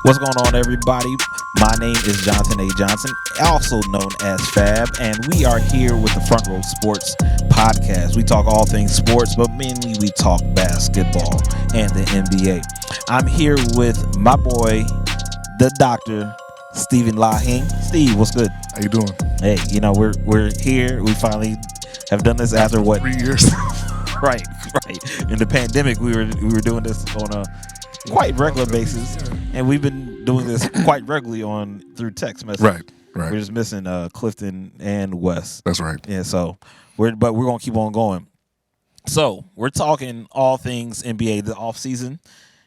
What's going on, everybody? My name is Jonathan A. Johnson, also known as Fab, and we are here with the Front Row Sports Podcast. We talk all things sports, but mainly we talk basketball and the NBA. I'm here with my boy, the Doctor, Steve LaiHing. Steve, what's good? How you doing? Hey, we're here. We finally have done this after what? 3 years. Right. In the pandemic, we were doing this on a quite regular basis, and we've been doing this quite regularly through text message. Right. We're just missing Clifton and Wes. That's right. Yeah, so we're gonna keep on going. So we're talking all things NBA. The offseason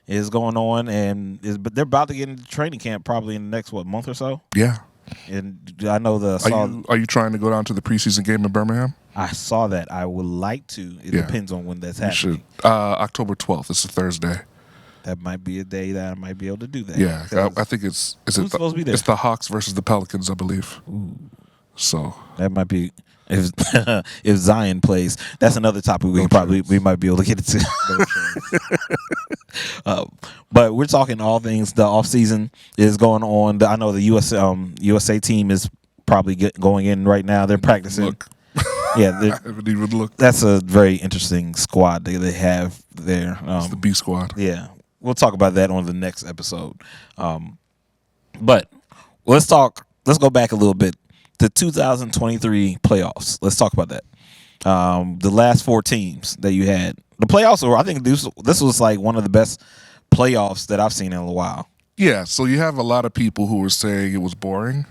is going on, but they're about to get into training camp probably in the next month or so. Yeah. And I know Are you trying to go down to the preseason game in Birmingham? I saw that. I would like to. It depends on when that's happening. You should. October 12th. It's a Thursday. That might be a day that I might be able to do that. Yeah, I think it's supposed to be there? It's the Hawks versus the Pelicans, I believe. Ooh. So that might be if Zion plays. That's another topic we might be able to get into. But we're talking all things. The offseason is going on. I know the USA team is probably going in right now. They're practicing. Look. Yeah, I haven't even looked. That's a very interesting squad they have there. It's the B squad. Yeah. We'll talk about that on the next episode. But let's go back a little bit. The 2023 playoffs. Let's talk about that. The last four teams that you had. The playoffs I think this was like one of the best playoffs that I've seen in a while. Yeah, so you have a lot of people who were saying it was boring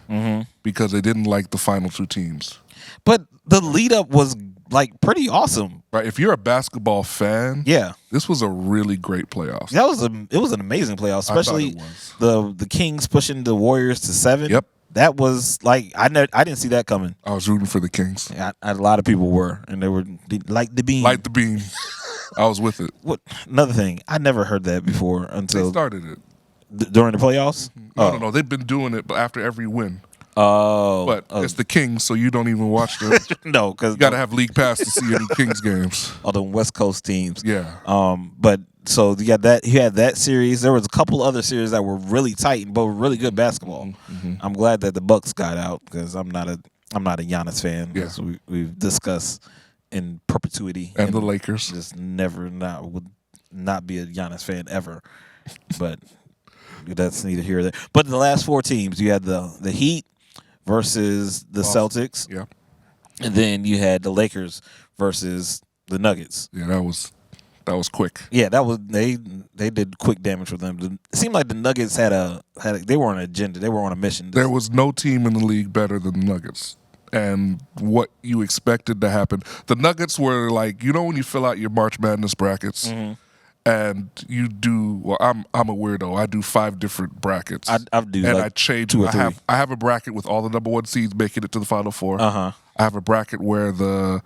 because they didn't like the final two teams. But the lead up was like pretty awesome. Right, if you're a basketball fan, yeah, this was a really great playoff. It was an amazing playoff, especially the Kings pushing the Warriors to 7. Yep, that was like I didn't see that coming. I was rooting for the Kings. A lot of people were, and they were like the beam. Like the beam, I was with it. What another thing? I never heard that before until they started it during the playoffs. No, they've been doing it, but after every win. Oh, but it's the Kings, so you don't even watch them. No, because you got to have league pass to see any Kings games. All the West Coast teams. Yeah. But so you had that series. There was a couple other series that were really tight, but were really good basketball. Mm-hmm. I'm glad that the Bucks got out because I'm not a Giannis fan. Yeah. As we've discussed in perpetuity. And the Lakers. Just would not be a Giannis fan ever. But that's neither here nor there. But the last four teams, you had the Heat versus the Celtics. Yeah. And then you had the Lakers versus the Nuggets. Yeah, that was quick. Yeah, that was they did quick damage with them. It seemed like the Nuggets they were on an agenda. They were on a mission. There was no team in the league better than the Nuggets. And what you expected to happen. The Nuggets were like, when you fill out your March Madness brackets, and you do. Well, I'm a weirdo. I do 5 different brackets. I do, and like I change 2 or 3. I have a bracket with all the number 1 seeds making it to the Final Four. I have a bracket where the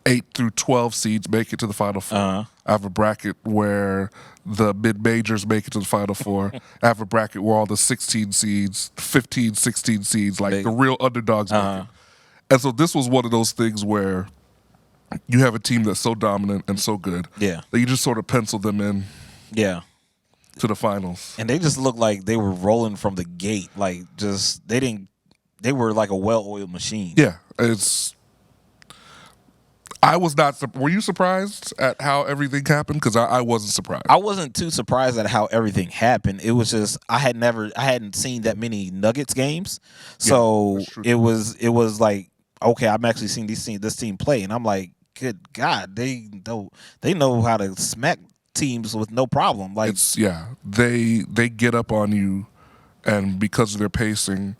8 through 12 seeds make it to the Final Four. I have a bracket where the mid-majors make it to the Final Four. I have a bracket where all the 16 seeds, 15, 16 seeds, like the real underdogs make it. And so this was one of those things where you have a team that's so dominant and so good that you just sort of pencil them in to the finals. And they just looked like they were rolling from the gate. Like they were like a well-oiled machine. Yeah. I was not. Were you surprised at how everything happened? Because I wasn't surprised. I wasn't too surprised at how everything happened. It was just I hadn't seen that many Nuggets games, so it was like, okay, I'm actually seeing this team play, and I'm like, good God, they know how to smack teams with no problem. Like they get up on you, and because of their pacing.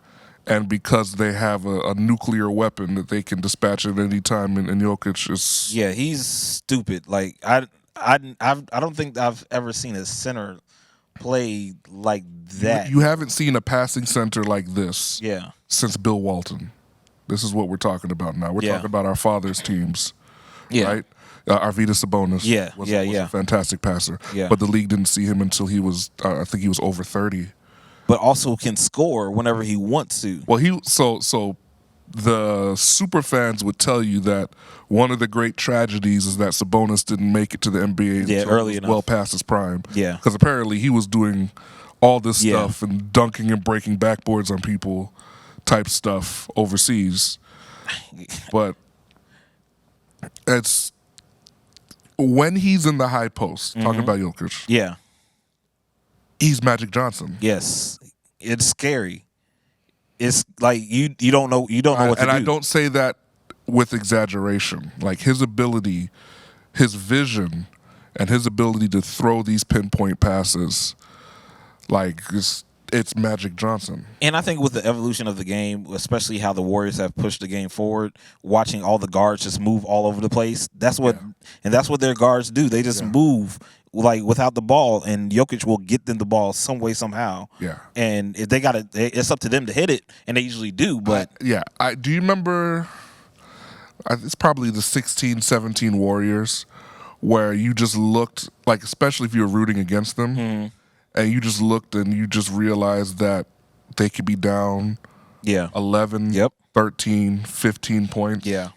And because they have a nuclear weapon that they can dispatch at any time, and Jokic is he's stupid. Like I don't think I've ever seen a center play like that. You haven't seen a passing center like this since Bill Walton. This is what we're talking about now. We're talking about our father's teams, right? Arvydas Sabonis was a fantastic passer, but the league didn't see him until he was, I think he was over 30. But also can score whenever he wants to. Well, so the super fans would tell you that one of the great tragedies is that Sabonis didn't make it to the NBA until early enough, well past his prime. Yeah, because apparently he was doing all this stuff and dunking and breaking backboards on people type stuff overseas. But it's when he's in the high post, talking about Jokic. Yeah. He's Magic Johnson. Yes. It's scary. It's like you don't know what to do. And I don't say that with exaggeration. Like his ability, his vision, and his ability to throw these pinpoint passes, like it's Magic Johnson. And I think with the evolution of the game, especially how the Warriors have pushed the game forward, watching all the guards just move all over the place, that's what their guards do. They just move like without the ball, and Jokic will get them the ball some way, somehow. Yeah. And if they got it, it's up to them to hit it, and they usually do. But do you remember? It's probably the 16-17 Warriors, where you just looked like, especially if you were rooting against them, and you just looked and you just realized that they could be down 11, 13, 15 points. Yeah.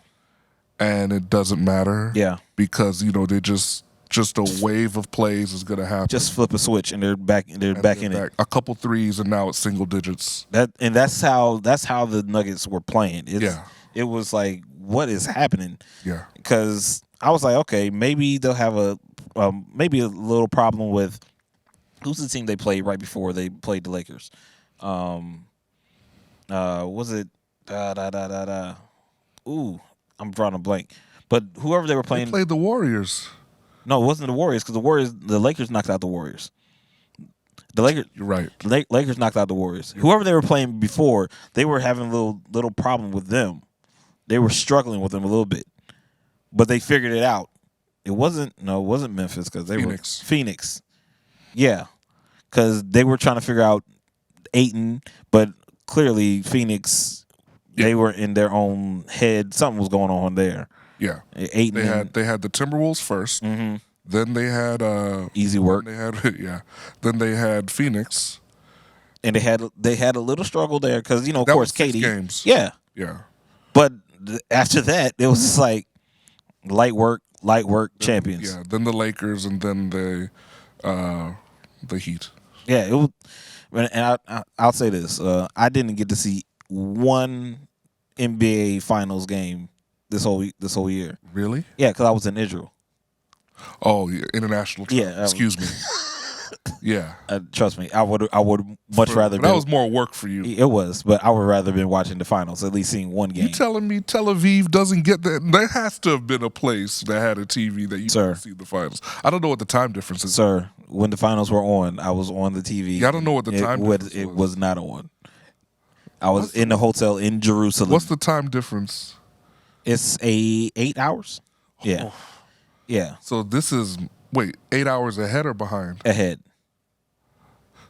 And it doesn't matter. Yeah. Because, they just a wave of plays is going to happen. Just flip a switch and they're back in it. A couple threes and now it's single digits. That's how the Nuggets were playing. It was like, what is happening? Yeah. Because I was like, okay, maybe they'll have a little problem with who's the team they played right before they played the Lakers? Was it Ooh, I'm drawing a blank. But whoever they were playing, they played the Warriors. No, it wasn't the Warriors because the Lakers knocked out the Warriors. The Lakers, you're right. Lakers knocked out the Warriors. Whoever they were playing before, they were having a little problem with them. They were struggling with them a little bit, but they figured it out. It wasn't Memphis because they were Phoenix. Yeah, because they were trying to figure out Ayton, but clearly Phoenix, they were in their own head. Something was going on there. Yeah, Ayton. They had the Timberwolves first. Mm-hmm. Then they had easy work. Then they had Phoenix, and they had a little struggle there because of course KD. Games. Yeah. But after that, it was just like light work, champions. Yeah. Then the Lakers, and then the Heat. Yeah. It was, and I'll say this: I didn't get to see one NBA Finals game this whole year. Really? Yeah, because I was in Israel. Oh, yeah, international trip. Yeah. Excuse me. Yeah. Trust me, I would much rather. That was more work for you. It was, but I would rather been watching the finals, at least seeing one game. You telling me Tel Aviv doesn't get that? There has to have been a place that had a TV that you could see the finals. I don't know what the time difference is. Sir, when the finals were on, I was on the TV. Yeah, I don't know what the time difference was. It was not on. I was in the hotel in Jerusalem. What's the time difference? It's 8 hours. Yeah. Oh. Yeah. So this is 8 hours ahead or behind? Ahead.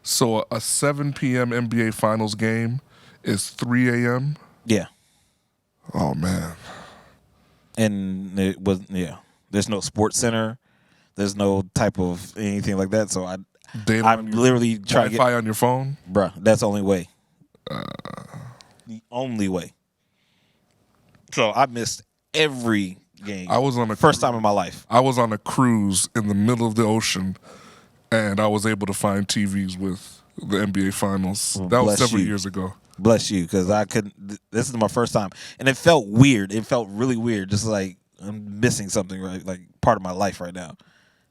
So a 7 p.m. NBA Finals game is 3 a.m.? Yeah. Oh, man. And it was, there's no sports center. There's no type of anything like that. So I'm literally trying to get Wi-Fi on your phone? Bruh, that's the only way. The only way. So I missed every game. I was on a first time in my life. I was on a cruise in the middle of the ocean, and I was able to find TVs with the NBA Finals. That was several years ago. Bless you, because I couldn't. This is my first time, and it felt weird. It felt really weird, just like I'm missing something, right? Like part of my life right now.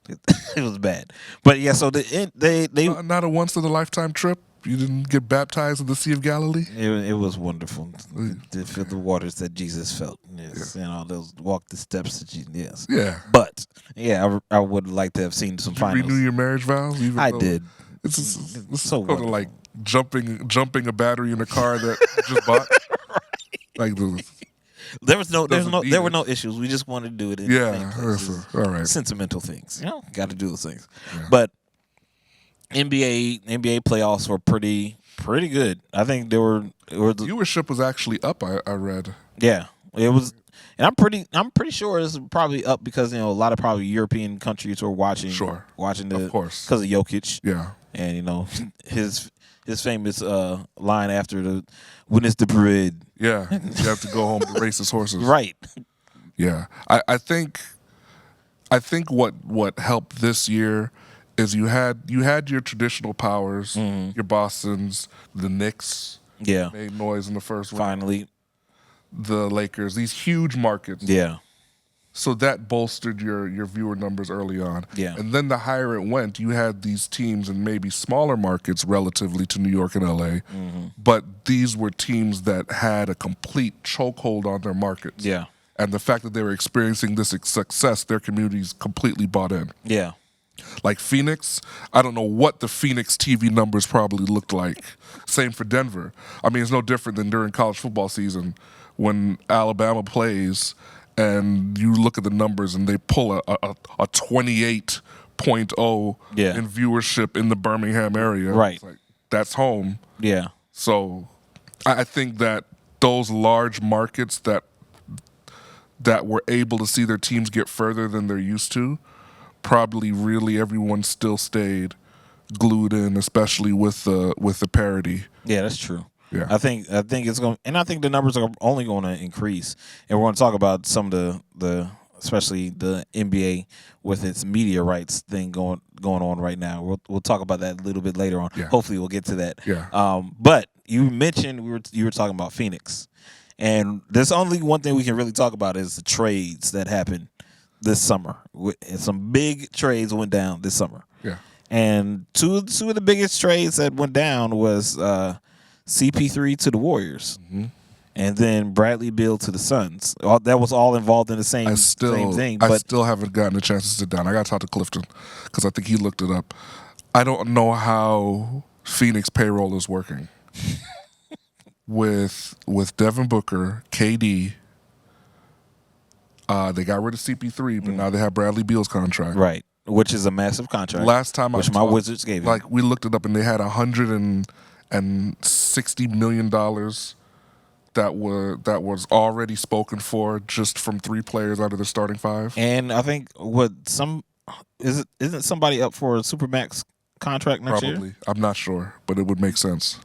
It was bad, but yeah. So they not a once in a lifetime trip. You didn't get baptized in the Sea of Galilee? It was wonderful to feel the waters that Jesus felt. Yes, those walk the steps that Jesus. Yes. Yeah. But I would like to have seen some finals. Renew your marriage vows? I did. It's so sort of like jumping a battery in a car that you just bought. Like there were no issues. We just wanted to do it. All right. Sentimental things, got to do those things. Yeah. But NBA playoffs were pretty good. I think viewership was actually up. I read. Yeah, it was, and I'm pretty sure it's probably up because a lot of probably European countries were watching. Sure, watching of course, because of Jokic. Yeah, and his famous line after the "When is the bread?" Yeah, you have to go home to race his horses. Right. Yeah, I think what helped this year is you had your traditional powers, Mm-hmm. your Bostons, the Knicks Yeah. made noise in the first round, Finally. the Lakers, these huge markets. Yeah. So that bolstered your viewer numbers early on. Yeah. And then the higher it went, you had these teams in maybe smaller markets relatively to New York and LA, Mm-hmm. but these were teams that had a complete chokehold on their markets. Yeah. And the fact that they were experiencing this success, their communities completely bought in. Yeah. Like Phoenix, I don't know what the Phoenix TV numbers probably looked like. Same for Denver. I mean, it's no different than during college football season when Alabama plays and you look at the numbers and they pull a 28.0 Yeah. in viewership in the Birmingham area. Right. It's like, that's home. Yeah. So I think that those large markets that were able to see their teams get further than they're used to, probably really everyone still stayed glued in, especially with the parity. Yeah, that's true. Yeah. I think it's going, and I think the numbers are only going to increase. And we're going to talk about some of the especially the NBA with its media rights thing going on right now. We'll talk about that a little bit later on. Yeah. Hopefully, we'll get to that. Yeah. But you mentioned you were talking about Phoenix, and there's only one thing we can really talk about is the trades that happened this summer. And some big trades went down this summer. Yeah. And two of the biggest trades that went down was CP3 to the Warriors, and then Bradley Beal to the Suns. That was all involved in the same thing. I But still haven't gotten a chance to sit down. I got to talk to Clifton because I think he looked it up. I don't know how Phoenix payroll is working with Devin Booker, KD. They got rid of CP3, but now they have Bradley Beal's contract. right, which is a massive contract. Last time which my Wizards gave him. like we looked it up, and they had $160 million that was already spoken for just from 3 players out of the starting 5. And I think isn't somebody up for a Supermax contract next year? Probably. I'm not sure, but it would make sense.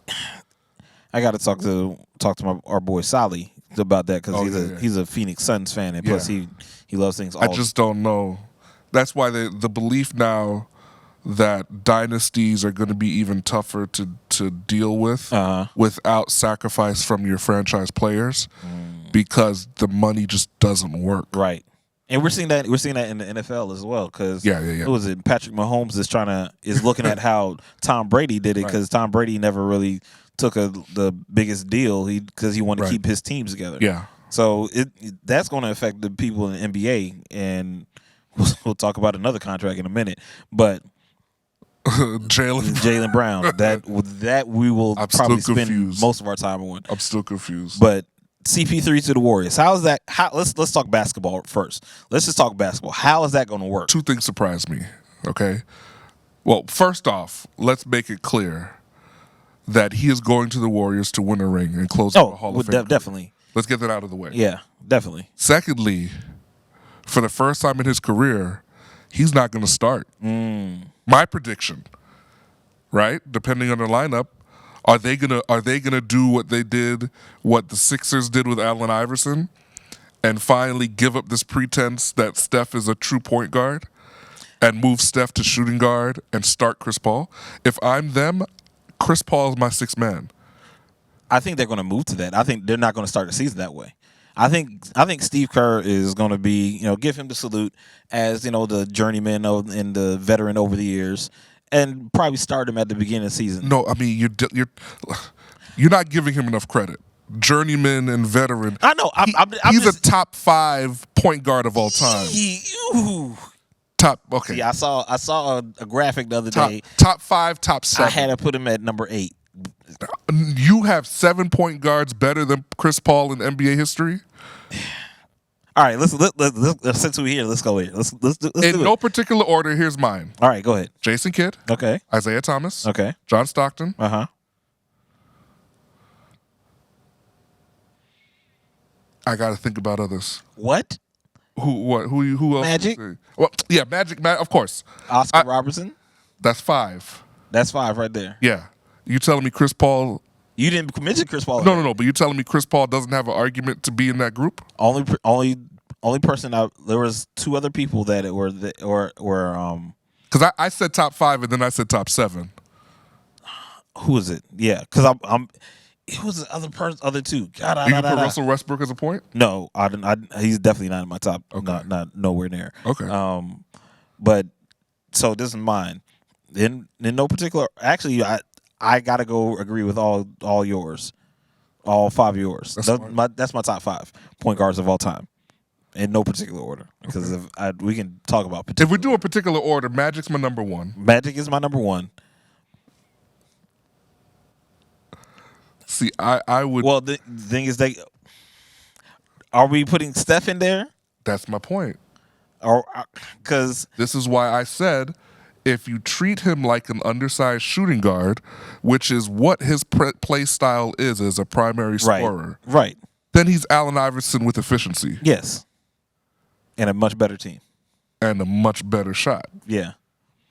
I got to talk to our boy Solly about that because he's a Phoenix Suns fan, and plus he loves things. I just don't know. That's why the belief now that dynasties are going to be even tougher to deal with without sacrifice from your franchise players because the money just doesn't work. Right. And we're seeing that in the NFL as well because what was it? Patrick Mahomes is looking at how Tom Brady did it because Tom Brady never really took the biggest deal because he wanted to keep his teams together. Yeah. So that's going to affect the people in the NBA, and we'll talk about another contract in a minute. But Jaylen Brown, that we will probably spend most of our time on. I'm still confused. But CP3 to the Warriors. How is that? Let's talk basketball first. Let's just talk basketball. How is that going to work? 2 things surprise me. Okay. Well, first off, let's make it clear that he is going to the Warriors to win a ring and close out a Hall of Fame. Definitely. Let's get that out of the way. Yeah, definitely. Secondly, for the first time in his career, he's not going to start. My prediction, right? Depending on the lineup, are they gonna do what the Sixers did with Allen Iverson, and finally give up this pretense that Steph is a true point guard, and move Steph to shooting guard and start Chris Paul? If I'm them, Chris Paul is my 6th man. I think they're going to move to that. I think they're not going to start the season that way. I think Steve Kerr is going to be, give him the salute as, the journeyman and the veteran over the years, and probably start him at the beginning of the season. No, I mean you're not giving him enough credit. Journeyman and veteran. I know. He's a top 5 point guard of all time. Top. Okay. See, I saw a graphic the other day. Top 5, top 7. I had to put him at number 8. You have 7 point guards better than Chris Paul in NBA history. All right, let's since we're here, let's go here. Let's do it. In no particular order, here's mine. All right, go ahead. Jason Kidd. Okay. Isaiah Thomas. Okay. John Stockton. Uh-huh. I got to think about others. What? Who else? Magic? Well, yeah, Magic, of course. Oscar Robertson? That's 5. That's 5 right there. Yeah. You telling me Chris Paul? You didn't mention Chris Paul. No. But you telling me Chris Paul doesn't have an argument to be in that group? Only person there was 2 other people that were Because I said top 5 and then I said top 7. Who is it? Yeah, because I'm. Who's the other person? Other two? You can put Russell Westbrook as a point? No, I didn't. He's definitely not in my top. Okay. Not nowhere near. Okay. But so this is mine. In no particular. Actually, I gotta go agree with all yours, all 5 of yours. That's my top 5 point guards of all time, in no particular order. Because we can talk about if we do a particular order, Magic's my number 1. Magic is my number 1. See, I would. Well, the thing is, are we putting Steph in there? That's my point. Or because this is why I said, if you treat him like an undersized shooting guard, which is what his play style is as a primary scorer, right? Then he's Allen Iverson with efficiency. Yes, and a much better team, and a much better shot. Yeah,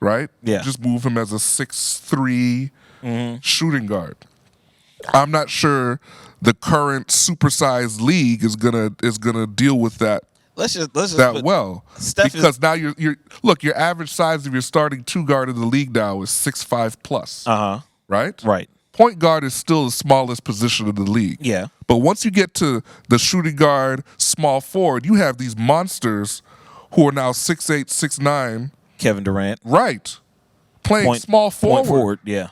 right. Yeah, just move him as a 6'3" shooting guard. I'm not sure the current supersized league is gonna deal with that. Let's just well, because now you're look, your average size of your starting 2 guard in the league now is 6'5" plus. Right. Right. Point guard is still the smallest position in the league. Yeah. But once you get to the shooting guard, small forward, you have these monsters who are now 6'8", 6'9". Kevin Durant. Right. Playing small forward. Point forward. Yeah.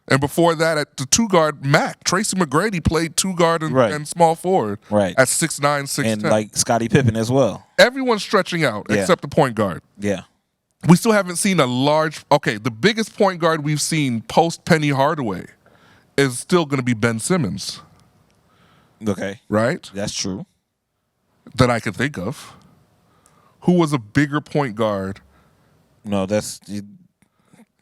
And before that, at the 2 guard, Tracy McGrady played 2 guard and small forward at 6'9", 6'10". And like Scottie Pippen as well. Everyone's stretching out except the point guard. Yeah. We still haven't seen the biggest point guard we've seen post Penny Hardaway is still going to be Ben Simmons. Okay. Right? That's true. That I can think of. Who was a bigger point guard? No, that's...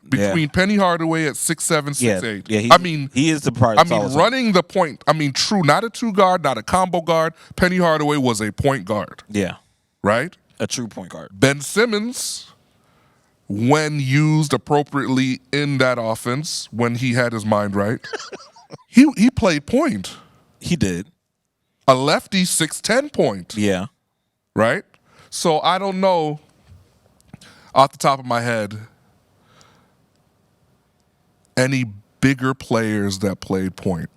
Between Penny Hardaway at 6'7", 6'8". Yeah, he is the part. Running the point. True, not a 2 guard, not a combo guard. Penny Hardaway was a point guard. Yeah, right. A true point guard. Ben Simmons, when used appropriately in that offense, when he had his mind right, he played point. He did. A lefty 6'10" point. Yeah. Right. So I don't know off the top of my head any bigger players that played point.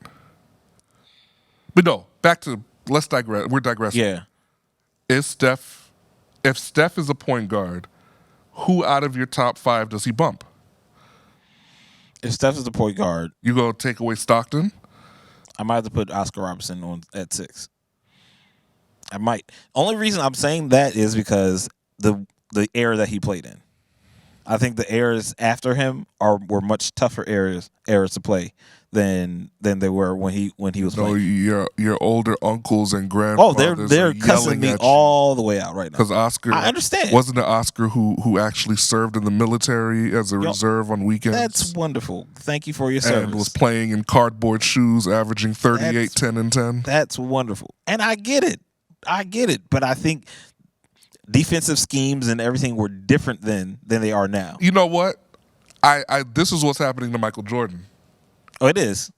But no, back to, let's digress. We're digressing. Yeah. If Steph is a point guard, who out of your top 5 does he bump? If Steph is the point guard, you go take away Stockton? I might have to put Oscar Robertson on at 6. I might. Only reason I'm saying that is because the era that he played in. I think the eras after him were much tougher eras to play than they were when he was playing. Your older uncles and grandfathers they're cussing me all the way out right now. Because Oscar, I understand. Wasn't it Oscar who actually served in the military as a reserve on weekends? That's wonderful. Thank you for your service. And was playing in cardboard shoes, averaging 38, 10, and 10. That's wonderful. And I get it. But I think defensive schemes and everything were different than they are now. You know what? This is what's happening to Michael Jordan. Oh, it is.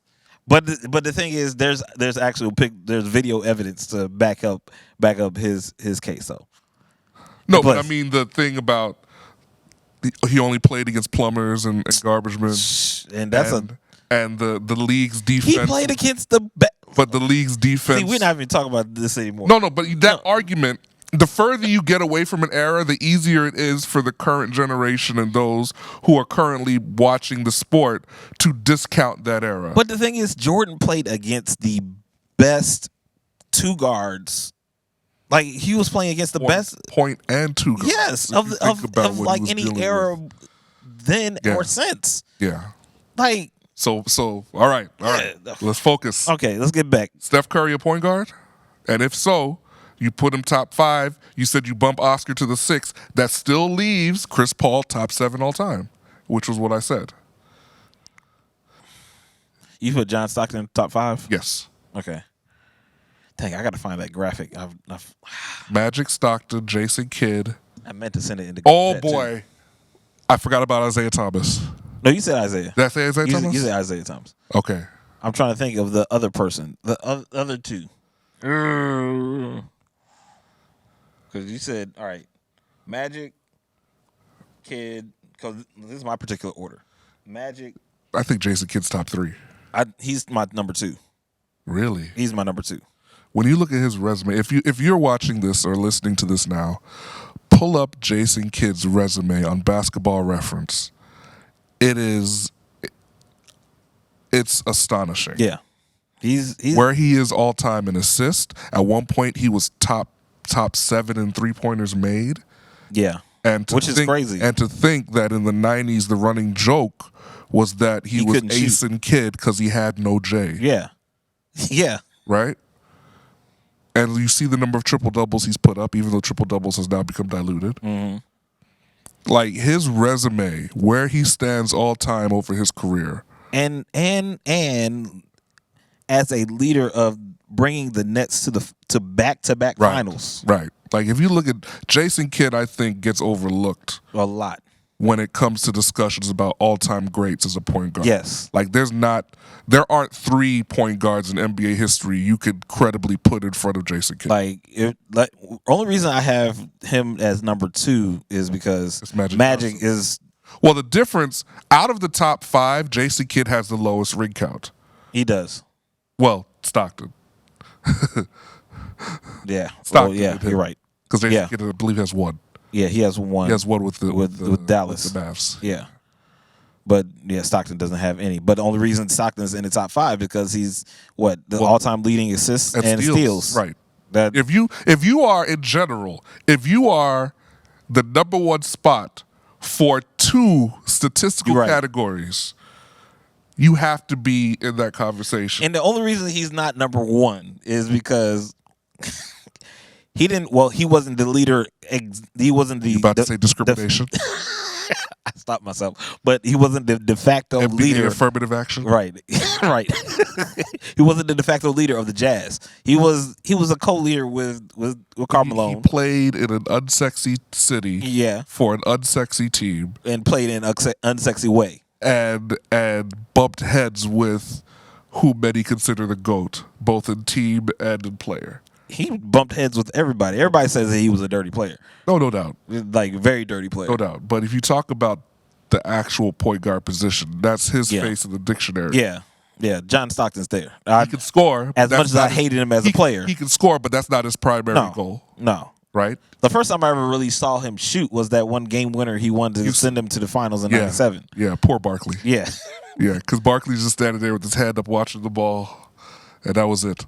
But the thing is, there's video evidence to back up his case though. No, but I mean the thing about he only played against plumbers and garbage men, and the league's defense. He played against but the league's defense. See, we're not even talking about this anymore. No, but that argument. The further you get away from an era, the easier it is for the current generation and those who are currently watching the sport to discount that era. But the thing is, Jordan played against the best 2 guards. Like, he was playing against the best point and 2 guards. Yes, of like any era then or since. Yeah. Like, so all right. Let's focus. Okay, let's get back. Steph Curry a point guard? And if so, you put him top 5. You said you bump Oscar to the 6. That still leaves Chris Paul top 7 all time, which was what I said. You put John Stockton top 5? Yes. Okay. Dang, I got to find that graphic. Magic, Stockton, Jason Kidd. I meant to send it in the Oh, boy. Too. I forgot about Isaiah Thomas. No, you said Isaiah. Did I say Isaiah Thomas? You said Isaiah Thomas. Okay. I'm trying to think of the other person. The other 2. Because you said, all right, Magic, Kidd, because this is my particular order. Magic. I think Jason Kidd's top 3. He's my number 2. Really? He's my number 2. When you look at his resume, if you're watching this or listening to this now, pull up Jason Kidd's resume on Basketball Reference. It's astonishing. Yeah. He's where he is all time in assist. At one point, he was top 7 in 3-pointers made. Yeah, which is crazy. And to think that in the 90s, the running joke was that he was acing Kidd because he had no J. Yeah, yeah. Right. And you see the number of triple doubles he's put up, even though triple doubles has now become diluted. Mm-hmm. Like his resume, where he stands all time over his career, and as a leader of bringing the Nets to back-to-back finals. Right. Like if you look at Jason Kidd, I think gets overlooked a lot when it comes to discussions about all-time greats as a point guard. Yes. Like there aren't 3 point guards in NBA history you could credibly put in front of Jason Kidd. Only reason I have him as number 2 is because Magic is. Well, the difference out of the top 5, Jason Kidd has the lowest ring count. He does. Well, Stockton. Yeah. Stockton. Yeah, you're right. Because Jason Kidd, I believe, has 1. Yeah, he has 1. He has 1 with Dallas. With the Mavs. Yeah. But yeah, Stockton doesn't have any. But the only reason Stockton's in the top 5 because he's all-time leading assists and steals. Right. If you are the number 1 spot for 2 statistical categories, you have to be in that conversation. And the only reason he's not number 1 is because he wasn't the leader. He wasn't the. You about to say discrimination? I stopped myself, but he wasn't the de facto leader. Affirmative action, right? Right. He wasn't the de facto leader of the Jazz. He was a co-leader with Karl Malone. He played in an unsexy city, for an unsexy team, and played in an unsexy way, and bumped heads with who many consider the GOAT, both in team and in player. He bumped heads with everybody. Everybody says that he was a dirty player. No doubt. Like, very dirty player. No doubt. But if you talk about the actual point guard position, that's his face in the dictionary. Yeah. Yeah. John Stockton's there. He can score. As much as I hated him as a player. He can score, but that's not his primary goal. No. Right? The first time I ever really saw him shoot was that one game winner he wanted to send him to the finals in 97. Yeah, poor Barkley. Yeah. Yeah, because Barkley's just standing there with his hand up watching the ball, and that was it.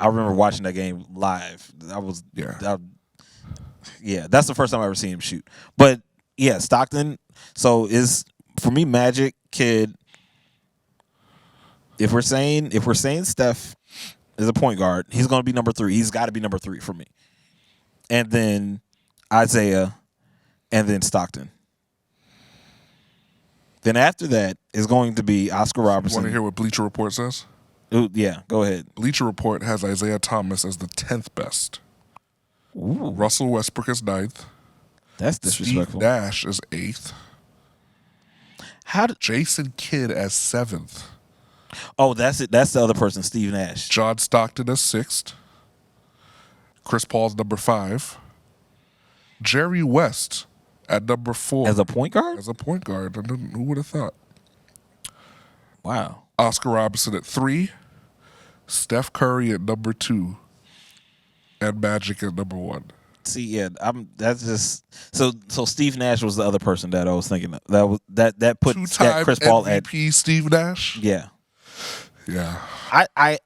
I remember watching that game live. That's the first time I ever seen him shoot. But yeah, Stockton. So for me, Magic, Kidd. If we're saying Steph is a point guard, he's going to be number 3. He's got to be number 3 for me. And then Isaiah, and then Stockton. Then after that is going to be Oscar Robertson. Want to hear what Bleacher Report says? Ooh, yeah, go ahead. Bleacher Report has Isaiah Thomas as the 10th best. Ooh. Russell Westbrook is 9th. That's disrespectful. Steve Nash is 8th. Jason Kidd as 7th. Oh, that's it. That's the other person, Steve Nash. John Stockton as 6th. Chris Paul's number 5. Jerry West at number 4. As a point guard? As a point guard. Who would have thought? Wow. Oscar Robertson at 3. Steph Curry at number 2. And Magic at number 1. See, yeah, that's just so Steve Nash was the other person that I was thinking of. That put two-time Chris Paul MVP at Steve Nash. Yeah. Yeah. I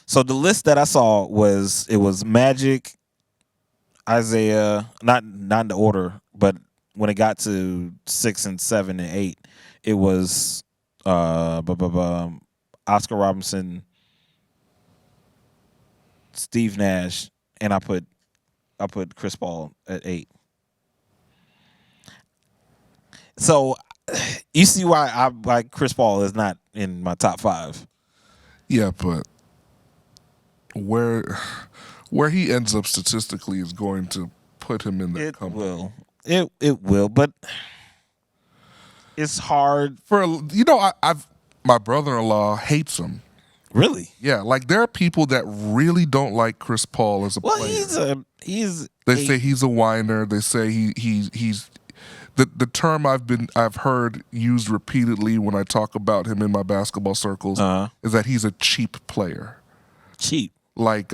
so the list that I saw was Magic, Isaiah, not in the order, but when it got to 6 and 7 and 8, it was Oscar Robinson, Steve Nash, and I put Chris Paul at 8. So you see why Chris Paul is not in my top 5. Yeah, but where he ends up statistically is going to put him in that company. It will, but it's hard for my brother-in-law hates him. Really? Yeah, like there are people that really don't like Chris Paul as a player. Well, They say he's a whiner. They say the term I've heard used repeatedly when I talk about him in my basketball circles is that he's a cheap player. Cheap. Like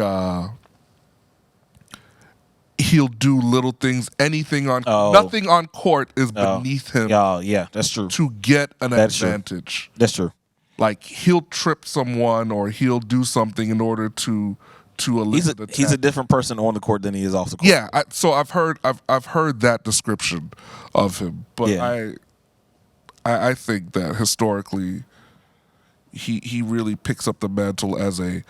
he'll do little things, nothing on court is beneath him. Oh, yeah, that's true. To get an advantage. That's true. Like he'll trip someone or he'll do something in order to elicit attack. He's a different person on the court than he is off the court. Yeah, so I've heard that description of him, but I think that historically he really picks up the mantle as a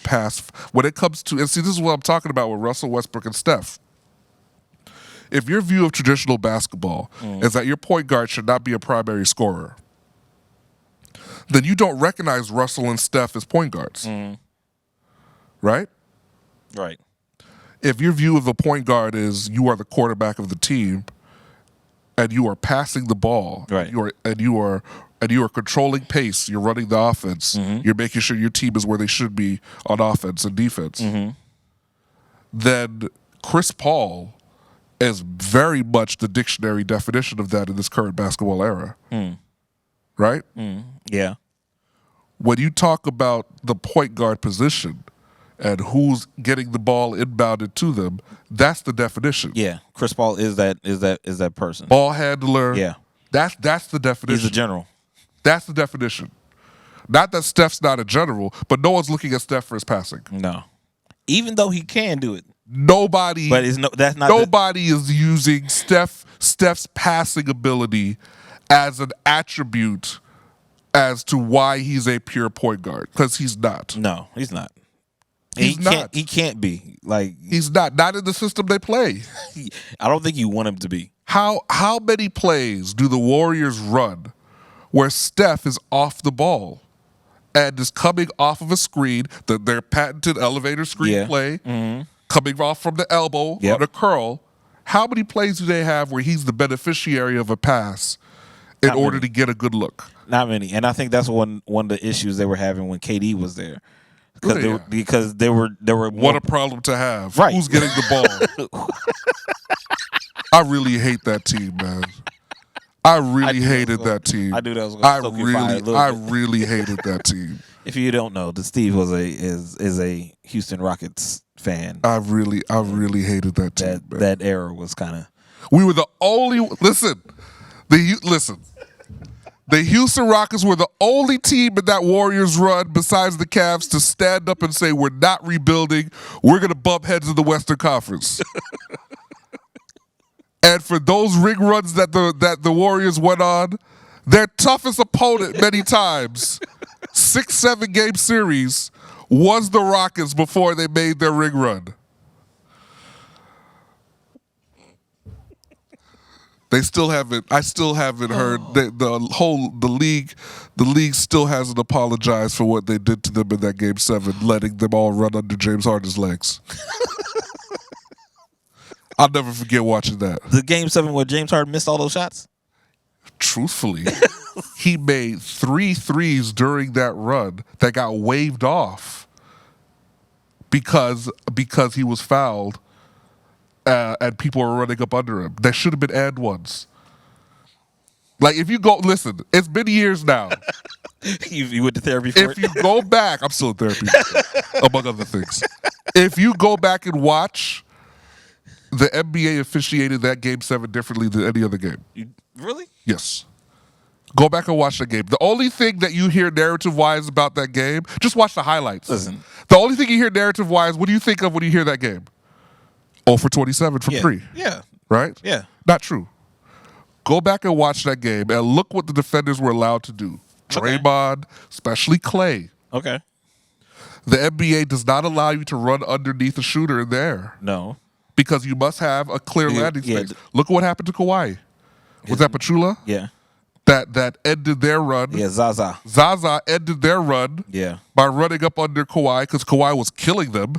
pass when it comes to, and see, this is what I'm talking about with Russell Westbrook and Steph. If your view of traditional basketball is that your point guard should not be a primary scorer, then you don't recognize Russell and Steph as point guards. Right? Right. If your view of a point guard is you are the quarterback of the team and you are passing the ball, right, and you are controlling pace, you're running the offense, you're making sure your team is where they should be on offense and defense, then Chris Paul is very much the dictionary definition of that in this current basketball era. Right? Yeah. When you talk about the point guard position and who's getting the ball inbounded to them, that's the definition. Yeah, Chris Paul is that person. Ball handler. Yeah, that's the definition. He's a general. That's the definition. Not that Steph's not a general, but no one's looking at Steph for his passing. No, even though he can do it. Nobody. But that's not. Nobody is using Steph's passing ability as an attribute as to why he's a pure point guard, because he's not. No, he's not. He can't be. Like, he's not in the system they play. I don't think you want him to be. How many plays do the Warriors run where Steph is off the ball and is coming off of a screen, their patented elevator screen play, coming off from the elbow on a curl? How many plays do they have where he's the beneficiary of a pass in order to get a good look? Not many. And I think that's one of the issues they were having when KD was there. Because they were what a problem to have. Right. Who's getting the ball? I really hate that team, man. I really hated that team. I knew that was going to I really hated that team. If you don't know, that Steve is a Houston Rockets fan. I really hated that team. That era was kind of. We were the only listen. The Houston Rockets were the only team in that Warriors run besides the Cavs to stand up and say, we're not rebuilding. We're going to bump heads in the Western Conference. And for those ring runs that the Warriors went on, their toughest opponent many times, 6-7 game series, was the Rockets before they made their ring run. I still haven't heard the league still hasn't apologized for what they did to them in that Game 7, letting them all run under James Harden's legs. I'll never forget watching that. The Game 7 where James Harden missed all those shots? Truthfully, he made 3 threes during that run that got waved off because he was fouled. And people were running up under him. That should have been and ones. Like, if you go, listen, it's been years now. You went to therapy for it? If you go back, I'm still in therapy, among other things. If you go back and watch, the NBA officiated that Game 7 differently than any other game. Really? Yes. Go back and watch that game. The only thing that you hear narrative-wise about that game, just watch the highlights. Listen. The only thing you hear narrative-wise, what do you think of when you hear that game? 0 for 27 from 3. Yeah. Right? Yeah. Not true. Go back and watch that game and look what the defenders were allowed to do. Draymond, especially Clay. Okay. The NBA does not allow you to run underneath a shooter in the air. No. Because you must have a clear landing space. Look at what happened to Kawhi. Was that Pachula? Yeah. That ended their run. Yeah, Zaza. Zaza ended their run by running up under Kawhi because Kawhi was killing them.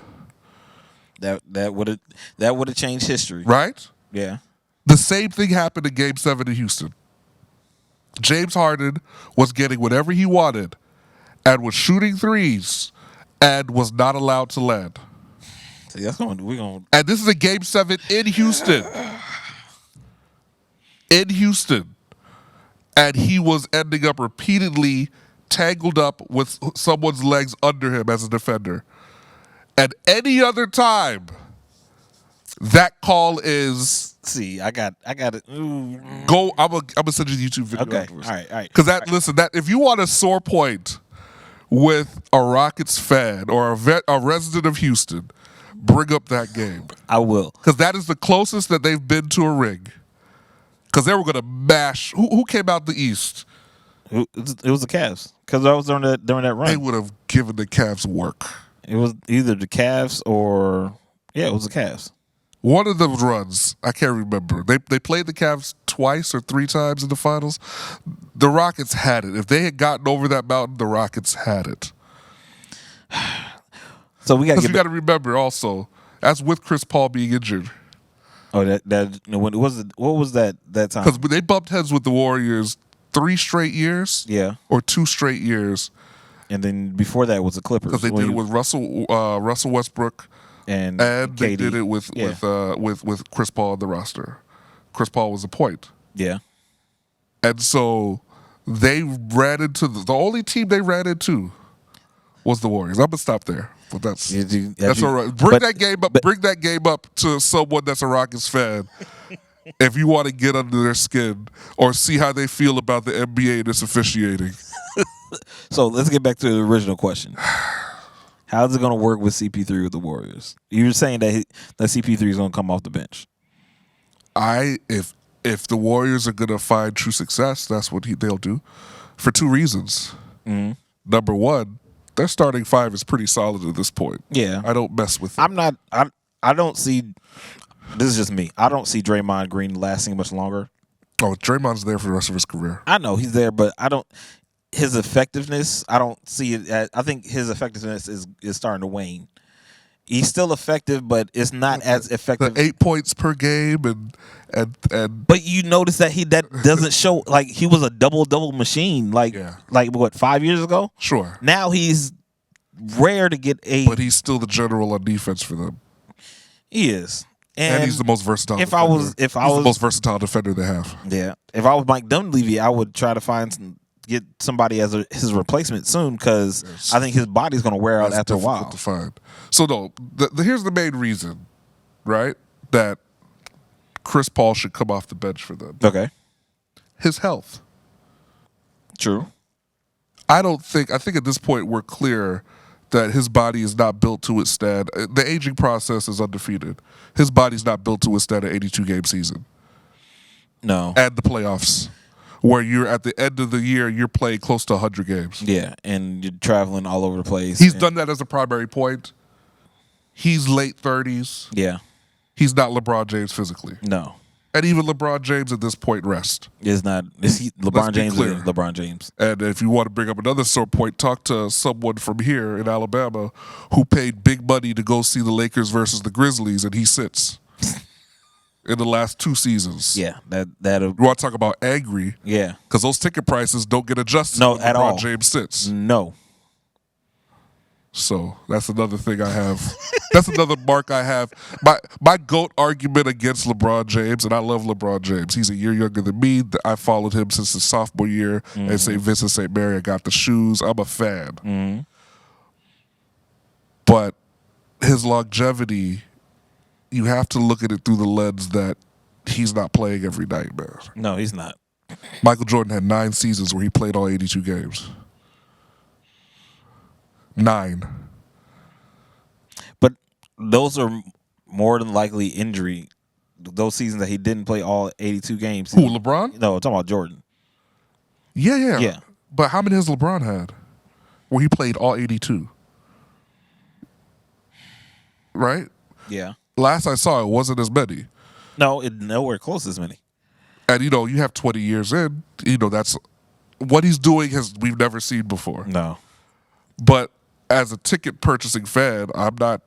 That would have changed history. Right? Yeah. The same thing happened in Game 7 in Houston. James Harden was getting whatever he wanted and was shooting threes and was not allowed to land. See, we're going. And this is a Game 7 in Houston. in Houston, and he was ending up repeatedly tangled up with someone's legs under him as a defender. And any other time, that call is I got it. go. I'm gonna send you the YouTube video. Okay, Afterwards. all right. Because listen, that if you want a sore point with a Rockets fan or a resident of Houston, bring up that game. I will. Because that is the closest that they've been to a ring. Because they were gonna mash. Who came out the East? It was the Cavs. Because I was during that run. They would have given the Cavs work. It was either the Cavs or it was the Cavs. One of those runs, I can't remember. They played the Cavs twice or three times in the finals. The Rockets had it. If they had gotten over that mountain, the Rockets had it. So we got to remember also, that's with Chris Paul being injured. Oh, what was that time? Because they bumped heads with the Warriors 3 straight years. Yeah. Or 2 straight years. And then before that was the Clippers. Because they did it with Russell Westbrook. And they did it with Chris Paul on the roster. Chris Paul was a point. Yeah. And so they ran into the only team they ran into was the Warriors. I'm gonna stop there. But that's all right. Bring that game up to someone that's a Rockets fan if you want to get under their skin or see how they feel about the NBA and its officiating. So let's get back to the original question. How's it going to work with CP3 with the Warriors? You're saying that CP3 is going to come off the bench. If the Warriors are going to find true success, that's what they'll do for 2 reasons. Mm-hmm. Number one, their starting 5 is pretty solid at this point. Yeah. I don't mess with it. I don't see, this is just me, I don't see Draymond Green lasting much longer. Oh, Draymond's there for the rest of his career. I know he's there, but his effectiveness, I don't see it. I think his effectiveness is starting to wane. He's still effective, but it's not as effective. The 8 points per game and But you notice that that doesn't show, like he was a double machine like what, 5 years ago? Sure. Now he's rare to get But he's still the general on defense for them. He is. And he's the most versatile. He's the most versatile defender they have. Yeah. If I was Mike Dunleavy, I would try to get somebody as his replacement soon because I think his body's going to wear out after a while. To find. So no, here's the main reason, right? That Chris Paul should come off the bench for them. Okay. His health. True. I think at this point we're clear that his body is not built to withstand. The aging process is undefeated. His body's not built to withstand an 82-game season. No. And the playoffs, where you're at the end of the year, you're playing close to 100 games. Yeah, and you're traveling all over the place. He's done that as a primary point. He's late 30s. Yeah. He's not LeBron James physically. No. And even LeBron James at this point rests. LeBron James is LeBron James. And if you want to bring up another sore point, talk to someone from here in Alabama who paid big money to go see the Lakers versus the Grizzlies, and he sits in the last 2 seasons. Yeah, you want to talk about angry? Yeah, because those ticket prices don't get adjusted. No, when at LeBron all. James sits. No. So that's another thing I have. That's another mark I have. My GOAT argument against LeBron James, and I love LeBron James. He's a year younger than me. I followed him since his sophomore year at St. Vincent St. Mary. I got the shoes. I'm a fan. Mm-hmm. But his longevity, you have to look at it through the lens that he's not playing every night, man. No, he's not. Michael Jordan had 9 seasons where he played all 82 games. 9. But those are more than likely injury. Those seasons that he didn't play all 82 games. Who, LeBron? No, I'm talking about Jordan. Yeah. But how many has LeBron had where he played all 82? Right? Yeah. Last I saw, it wasn't as many. No, nowhere close as many. And, you have 20 years in. That's what he's doing we've never seen before. No. But as a ticket purchasing fan, I'm not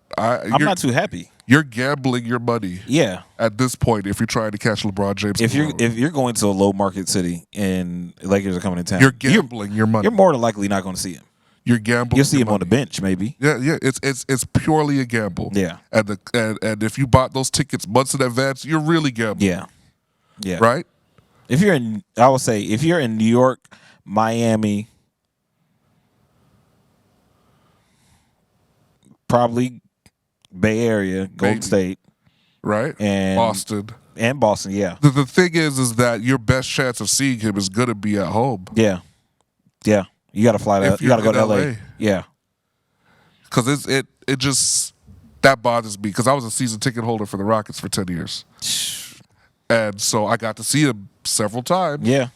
too happy. You're gambling your money. Yeah. At this point, if you're trying to catch LeBron James, if you're going to a low market city and Lakers are coming to town, you're gambling your money. You're more than likely not going to see him. You're gambling. You'll see him on the bench, maybe. Yeah. It's purely a gamble. Yeah. And if you bought those tickets months in advance, you're really gambling. Yeah. Right. I would say if you're in New York, Miami, probably Bay Area, Golden Maybe. State, right? and Boston. And Boston, yeah. The thing is that your best chance of seeing him is going to be at home. Yeah. Yeah. You got to fly to, you got to go to LA. Yeah. Because it just, that bothers me. Because I was a season ticket holder for the Rockets for 10 years. And so I got to see him several times. Yeah.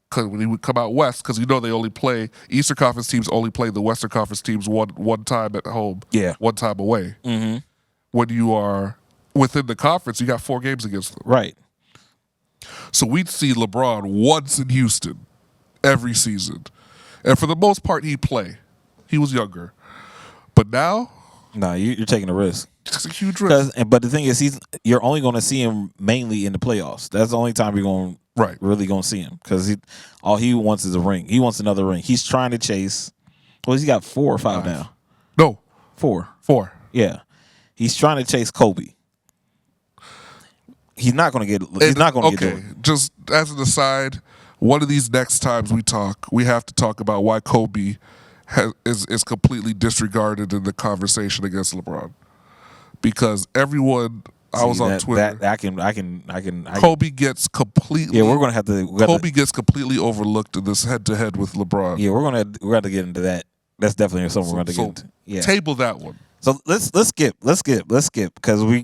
Because when he would come out west, because they only play, Eastern Conference teams only play the Western Conference teams one time at home. Yeah. One time away. Mm-hmm. When you are within the conference, you got 4 games against them. Right. So we'd see LeBron once in Houston every season. And for the most part, he'd play. He was younger. But now, no, you're taking a risk. It's a huge risk. But the thing is, you're only going to see him mainly in the playoffs. That's the only time you're going really going to see him, because all he wants is a ring. He wants another ring. He's trying to chase. Well, he's got 4 or 5 now. No, 4. 4. Yeah, he's trying to chase Kobe. He's not going to get. He's not going to get. Okay, just as an aside, one of these next times we talk, we have to talk about why Kobe is completely disregarded in the conversation against LeBron, because everyone. I was on Twitter. I can. Kobe gets completely. Yeah, we're gonna have to. Kobe gets completely overlooked in this head-to-head with LeBron. Yeah, we're gonna get into that. That's definitely something we're gonna get into. Yeah, table that one. So let's skip because we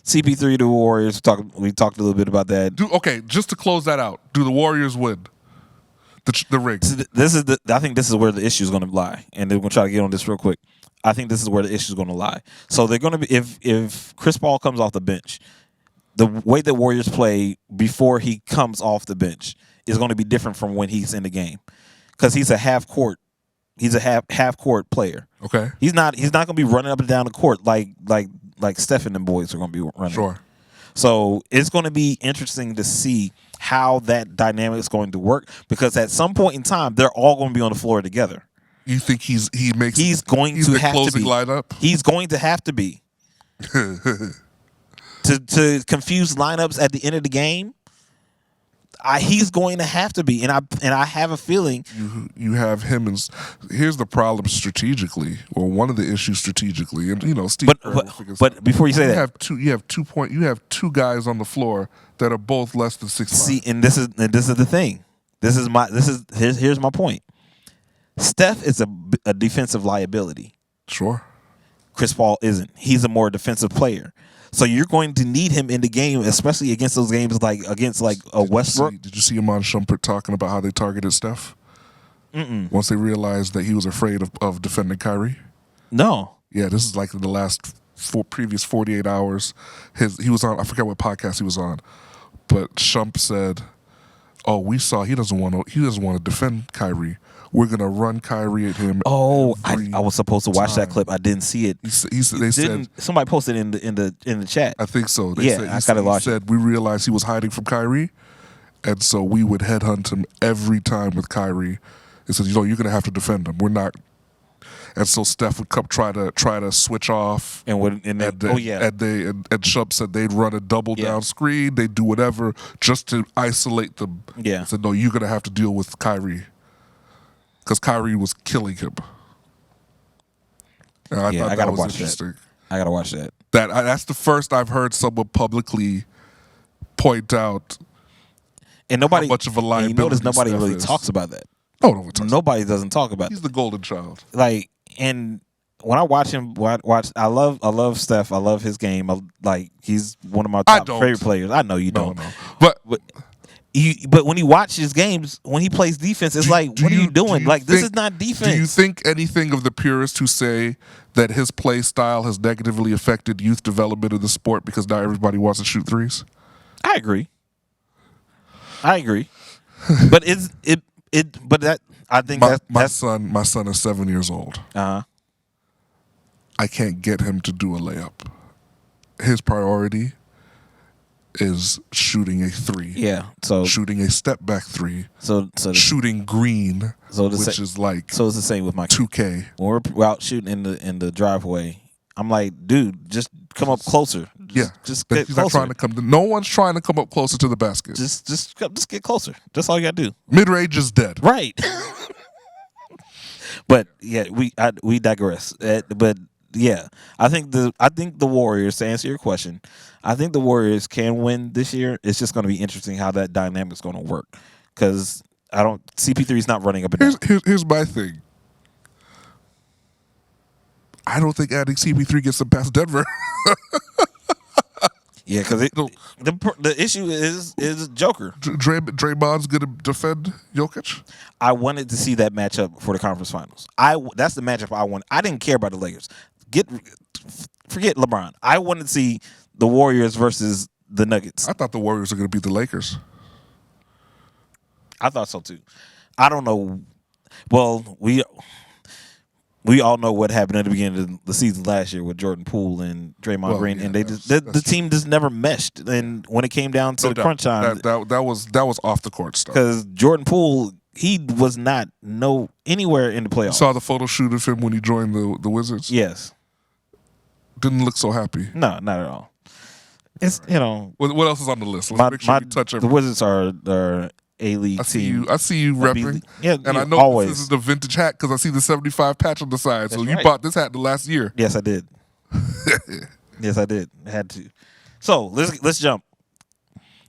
CP3 to Warriors. We talked a little bit about that. Okay, just to close that out, do the Warriors win the ring? I think this is where the issue is going to lie, and we're going to try to get on this real quick. I think this is where the issue is going to lie. So they're going to be if Chris Paul comes off the bench, the way that Warriors play before he comes off the bench is going to be different from when he's in the game, because he's a half court player. Okay, he's not going to be running up and down the court like Steph and them boys are going to be running. Sure. So it's going to be interesting to see how that dynamic is going to work, because at some point in time they're all going to be on the floor together. You think he's going to have to be lineup? He's going to have to be to confuse lineups at the end of the game. He's going to have to be, and I have a feeling you have him. And here's the problem strategically, or one of the issues strategically, and Steve. But before you say that, you have two guys on the floor that are both less than 6'5". See, and this is the thing. Here's my point. Steph is a defensive liability. Sure. Chris Paul isn't. He's a more defensive player. So you're going to need him in the game, especially against those games against a Westbrook. Did you see him on Shumpert talking about how they targeted Steph? Mm-mm. Once they realized that he was afraid of defending Kyrie? No. Yeah, this is like in the last previous 48 hours. He was on, I forget what podcast he was on, but Shump said, "Oh, we saw he doesn't want to defend Kyrie. We're gonna run Kyrie at him." Oh, I was supposed to watch that clip. I didn't see it. They said somebody posted in the chat. I think so. He said we realized he was hiding from Kyrie, and so we would headhunt him every time with Kyrie. He said, you're gonna have to defend him. We're not. And so Steph would come try to switch off, and Shump said they'd run a double down screen. They'd do whatever just to isolate them. Yeah. He said, no, you're gonna have to deal with Kyrie. Because Kyrie was killing him. And I gotta watch that. I gotta watch that. That's the first I've heard someone publicly point out. And nobody, how much of a liability. You notice nobody Steph really is. talks about that. Oh, no, nobody doesn't talk about. He's the golden child. And when I watch him, I love Steph. I love his game. He's one of my top favorite players. I know you don't. No. But when you watch his games, when he plays defense, it's what are you doing? This is not defense. Do you think anything of the purists who say that his play style has negatively affected youth development of the sport because now everybody wants to shoot threes? I agree. But I think my son is 7 years old. Uh-huh. I can't get him to do a layup. His priority is shooting a three. Yeah. So shooting a step back three. So shooting green. Which is like. So it's the same with my 2K. When we're out shooting in the driveway, I'm like, dude, just come up closer. Just But get he's not closer. trying to come. No one's trying to come up closer to the basket. Just get closer. That's all you gotta do. Mid-range is dead. Right. But yeah, we digress. But yeah, I think the Warriors, to answer your question, I think the Warriors can win this year. It's just going to be interesting how that dynamic's going to work, because CP3 is not running up and down. Here's my thing. I don't think adding CP3 gets them past Denver. Yeah, because the issue is Joker. Draymond's gonna defend Jokic. I wanted to see that matchup for the conference finals. That's the matchup I want. I didn't care about the Lakers. Forget LeBron. I wanted to see the Warriors versus the Nuggets. I thought the Warriors were gonna beat the Lakers. I thought so too. I don't know. Well, we all know what happened at the beginning of the season last year with Jordan Poole and Draymond Green, and the team just never meshed. And when it came down to the crunch time, that was off the court stuff. Because Jordan Poole, he was not anywhere in the playoffs. You saw the photo shoot of him when he joined the Wizards. Yes, didn't look so happy. No, not at all. It's What else is on the list? Let's make sure we touch everything. The Wizards are A-League team. I see you repping. Yeah, and I know always. This is the vintage hat because I see the 75 patch on the side. That's so you right. bought this hat the last year. Yes, I did. Yes, I did. I had to. So let's jump.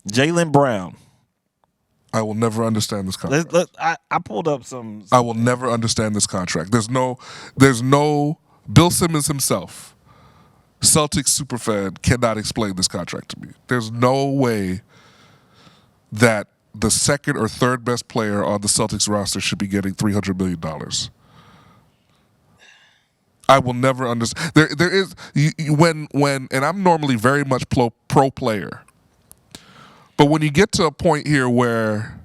Jaylen Brown. I will never understand this contract. I pulled up some. I will never understand this contract. There's no Bill Simmons himself, Celtics superfan, cannot explain this contract to me. There's no way that the second or third best player on the Celtics roster should be getting $300 million. I will never understand. There is when and I'm normally very much pro player, but when you get to a point here where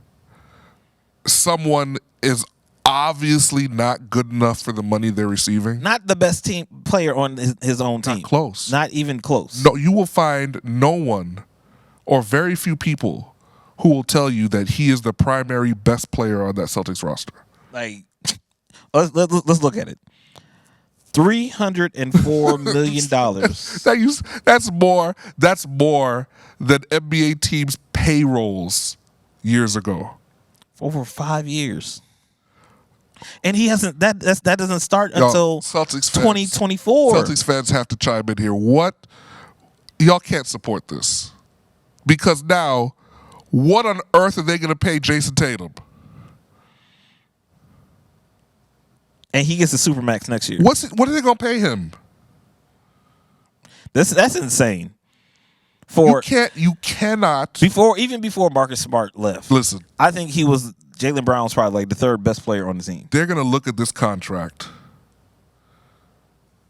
someone is obviously not good enough for the money they're receiving, not the best team player on his own team, not close, not even close. No, you will find no one or very few people who will tell you that he is the primary best player on that Celtics roster. Like, let's look at it. $304 million. That's more than NBA teams' payrolls years ago. Over 5 years. And he hasn't. That doesn't start until 2024. Celtics fans have to chime in here. What? Y'all can't support this because now, what on earth are they going to pay Jason Tatum? And he gets a supermax next year. What are they going to pay him? That's insane. You cannot. Even before Marcus Smart left. Listen, I think Jaylen Brown was probably like the third best player on the team. They're going to look at this contract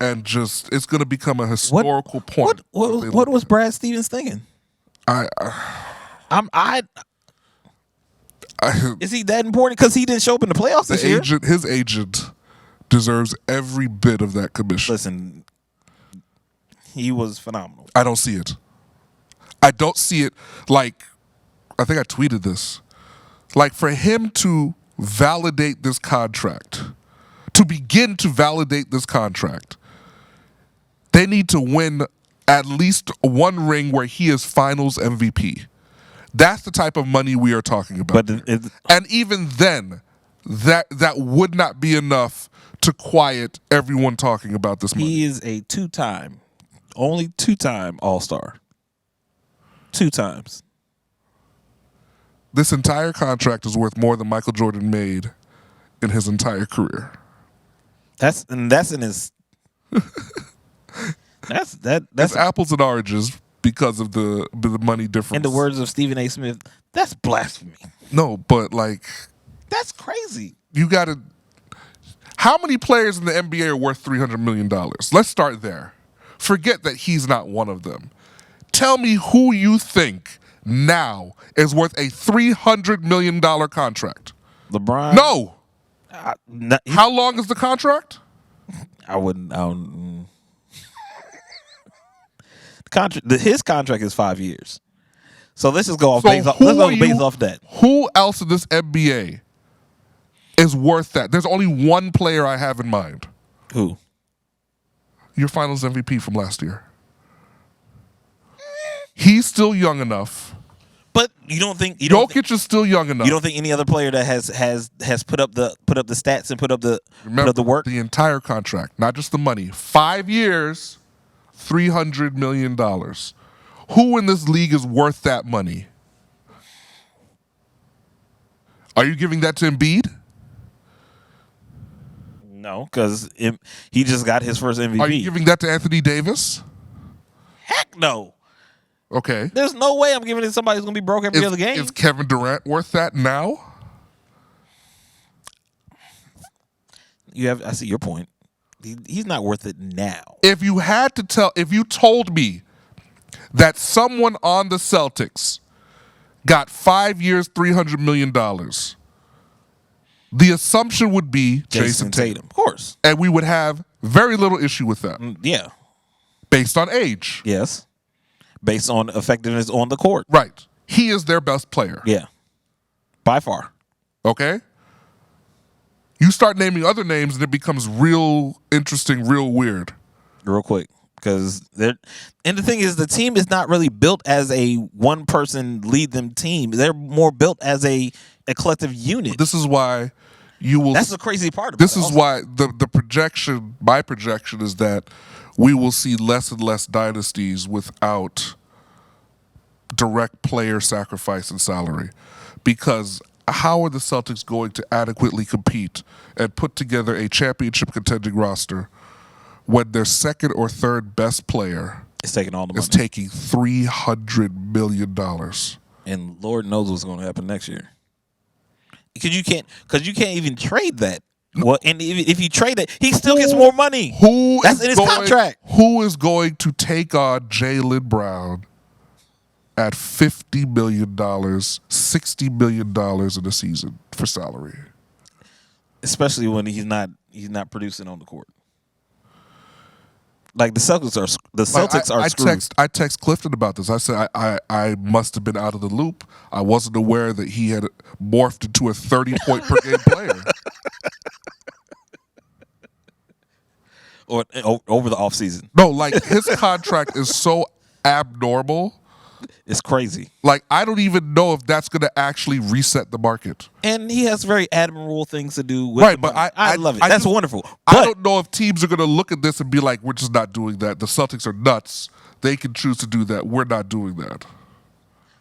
and it's going to become a historical point. What was Brad Stevens thinking? Is he that important? Because he didn't show up in the playoffs this year. His agent deserves every bit of that commission. Listen, he was phenomenal. I don't see it. I don't see it. Like, I think I tweeted this. Like, for him to validate this contract, to begin to validate this contract, they need to win at least one ring where he is finals MVP. That's the type of money we are talking about. And even then, that would not be enough to quiet everyone talking about this money. He is a only two-time All-Star. 2 times. This entire contract is worth more than Michael Jordan made in his entire career. That's in his. That's apples and oranges because of the money difference. In the words of Stephen A. Smith, that's blasphemy. No, but that's crazy. You got to. How many players in the NBA are worth $300 million? Let's start there. Forget that he's not one of them. Tell me who you think now is worth a $300 million contract. LeBron? No. How long is the contract? I wouldn't. His contract is 5 years. So let's just go off based off that. Who else in this NBA is worth that? There's only one player I have in mind. Who? Your finals MVP from last year. He's still young enough. But you don't think Jokic is still young enough. You don't think any other player that has put up the stats and put up the work? The entire contract, not just the money. 5 years, $300 million. Who in this league is worth that money? Are you giving that to Embiid? No, because he just got his first MVP. Are you giving that to Anthony Davis? Heck no. Okay. There's no way I'm giving it to somebody who's going to be broke every other game. Is Kevin Durant worth that now? I see your point. He's not worth it now. If you told me that someone on the Celtics got 5 years, $300 million, the assumption would be Jason Tatum. Of course. And we would have very little issue with that. Yeah. Based on age. Yes. Based on effectiveness on the court. Right. He is their best player. Yeah. By far. Okay? You start naming other names and it becomes real interesting, real weird. Real quick. And the thing is, the team is not really built as a one-person lead-them team. They're more built as a collective unit. This is why you will... That's the crazy part of this it. This is why the projection, my projection is that we will see less and less dynasties without direct player sacrifice and salary. Because how are the Celtics going to adequately compete and put together a championship contending roster when their second or third best player is taking all the money? Is taking $300 million. And Lord knows what's going to happen next year. Because you can't even trade that. Well, and if you trade it, he still gets more money. That's in his contract. Who is going to take on Jaylen Brown at $50 million, $60 million in a season for salary? Especially when he's not producing on the court. Like the Celtics are screwed. I text Clifton about this. I said I must have been out of the loop. I wasn't aware that he had morphed into a 30-point per game player. Or over the offseason. No, like his contract is so abnormal. It's crazy. Like, I don't even know if that's going to actually reset the market. And he has very admirable things to do with right, but I love it. That's wonderful. I don't know if teams are going to look at this and be like, we're just not doing that. The Celtics are nuts. They can choose to do that. We're not doing that.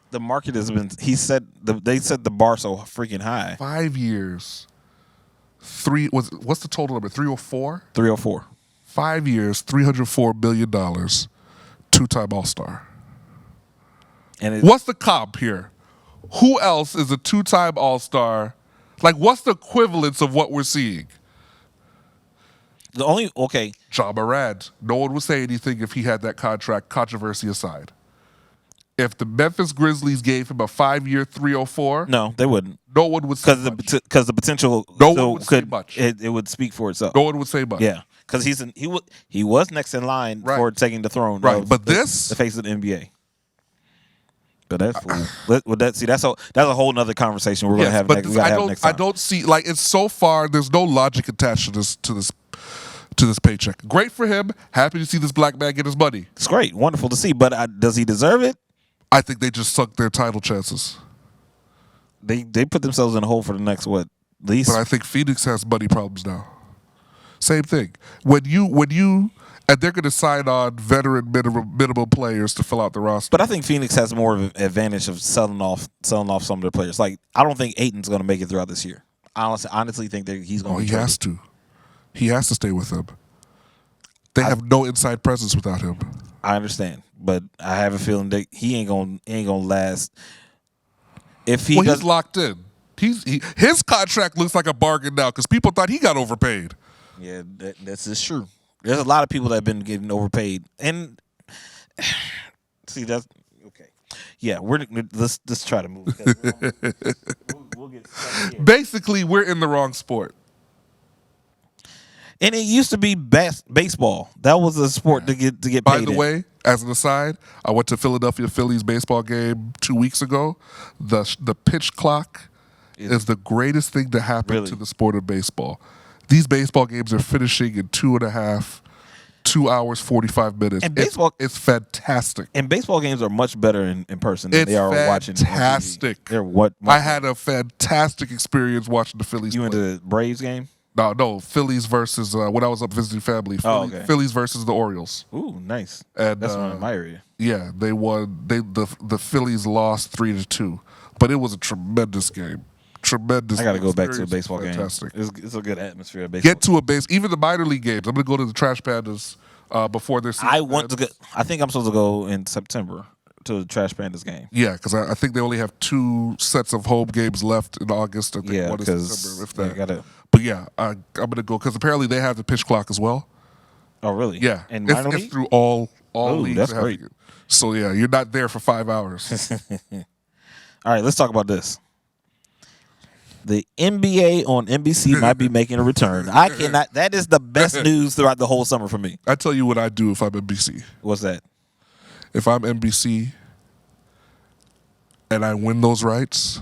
The market has been, they set the bar so freaking high. 5 years. What's the total number? 304? 304. 5 years, $304 million. Two-time All-Star. And what's the comp here? Who else is a two-time All-Star? Like, what's the equivalence of what we're seeing? Ja Morant. No one would say anything if he had that contract, controversy aside. If the Memphis Grizzlies gave him a 5-year 304, no, they wouldn't. No one would say much. Because the potential. No one would say much. It would speak for itself. No one would say much. Yeah, because he was next in line for taking the throne. Right, but the face of the NBA. But that's that's a whole nother conversation we're gonna have next. I don't see, like, it's so far. There's no logic attached to this paycheck. Great for him. Happy to see this black man get his money. It's great, wonderful to see. But does he deserve it? I think they just sunk their title chances. They put themselves in a hole for the next least. But I think Phoenix has money problems now. Same thing. When you and they're going to sign on veteran minimum players to fill out the roster. But I think Phoenix has more of an advantage of selling off some of their players. Like, I don't think Ayton's going to make it throughout this year. I honestly think that he's going to. He has to. He has to stay with them. They have no inside presence without him. I understand, but I have a feeling that he ain't gonna last. If he's locked in. His contract looks like a bargain now because people thought he got overpaid. Yeah, that's just true. There's a lot of people that have been getting overpaid, and see that's okay. Yeah, let's try to move. We'll get stuck here. Basically, we're in the wrong sport. And it used to be baseball. That was a sport to get paid. By the way, as an aside, I went to Philadelphia Phillies baseball game 2 weeks ago. The pitch clock is the greatest thing to happen to the sport of baseball. These baseball games are finishing in 2.5 2 hours 45 minutes. And baseball, it's fantastic. And baseball games are much better in person than they are watching. Fantastic. They're what I had a fantastic experience watching the Phillies. You went to the Braves game? No, Phillies versus when I was up visiting family. Phillies versus the Orioles. Ooh, nice. And that's one in my area. Yeah, they won. The Phillies lost 3-2, but it was a tremendous game. Tremendous. I got to go back to a baseball game. It's a good atmosphere. At baseball. Get to a base. Even the minor league games. I'm going to go to the Trash Pandas before their season. I think I'm supposed to go in September to the Trash Pandas game. Yeah, because I think they only have 2 sets of home games left in August. I think one in September, if that. But yeah, I'm going to go because apparently they have the pitch clock as well. Oh, really? Yeah, and it's through all leagues. That's great. So yeah, you're not there for 5 hours. All right, let's talk about this. The NBA on NBC might be making a return. I cannot. That is the best news throughout the whole summer for me. I tell you what I do if I'm NBC. What's that? If I'm NBC and I win those rights,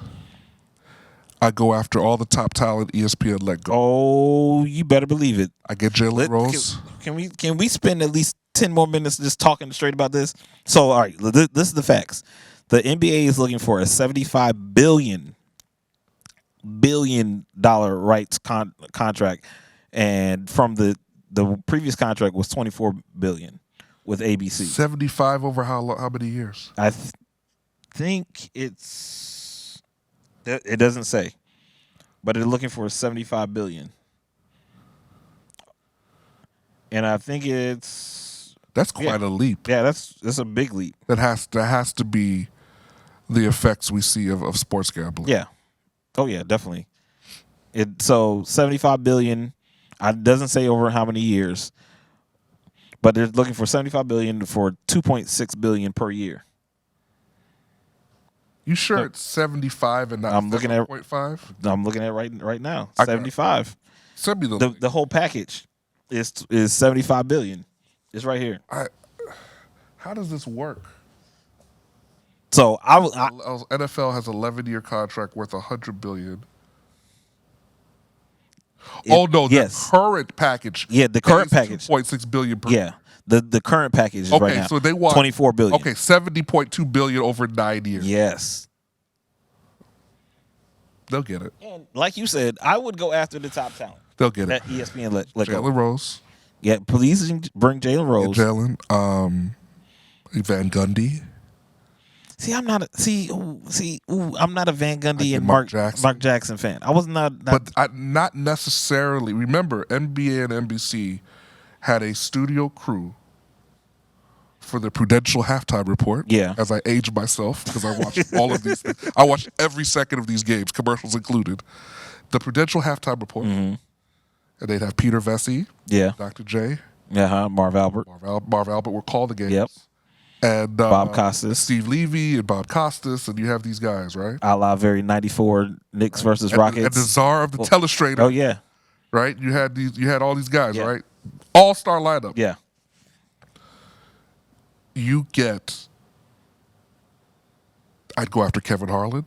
I go after all the top talent ESPN let go. Oh, you better believe it. I get Jalen Rose. Can we spend at least 10 more minutes just talking straight about this? So, all right, this is the facts. The NBA is looking for a $75 billion rights contract, and from the previous contract was $24 billion with ABC. 75 over how many years? I think it doesn't say, but they're looking for $75 billion, and I think that's quite a leap. Yeah, that's a big leap. That has to be the effects we see of sports gambling. Yeah. Oh yeah, definitely. So $75 billion. It doesn't say over how many years, but they're looking for $75 billion for $2.6 billion per year. You sure it's 75 and not 7.5? I'm looking at right now. 75. Send me the whole package is $75 billion. It's right here. How does this work? So NFL has 11-year contract worth $100 billion. The current package. Yeah, the current package. $2.6 billion per year. The current package is right now. So they want $24 billion. Okay, $70.2 billion over 9 years. Yes. They'll get it. And like you said, I would go after the top talent. They'll get it. That ESPN let go. Jalen Rose. Yeah, please bring Jalen Rose. Jalen. Van Gundy. See, I'm not a Van Gundy and Mark Jackson fan. I was not. But not necessarily. Remember, NBA and NBC had a studio crew for the Prudential halftime report. Yeah. As I age myself, because I watched all of these things. I watched every second of these games, commercials included. The Prudential halftime report. Mm-hmm. And they'd have Peter Vesey. Yeah. Dr. J. Marv Albert. Marv Albert would call the games. Yep. And Bob Costas. Steve Levy and Bob Costas, and you have these guys, right? A la very 94 Knicks versus Rockets. And the czar of the telestrator. Oh, yeah. Right? You had all these guys, right? All-star lineup. Yeah. I'd go after Kevin Harlan.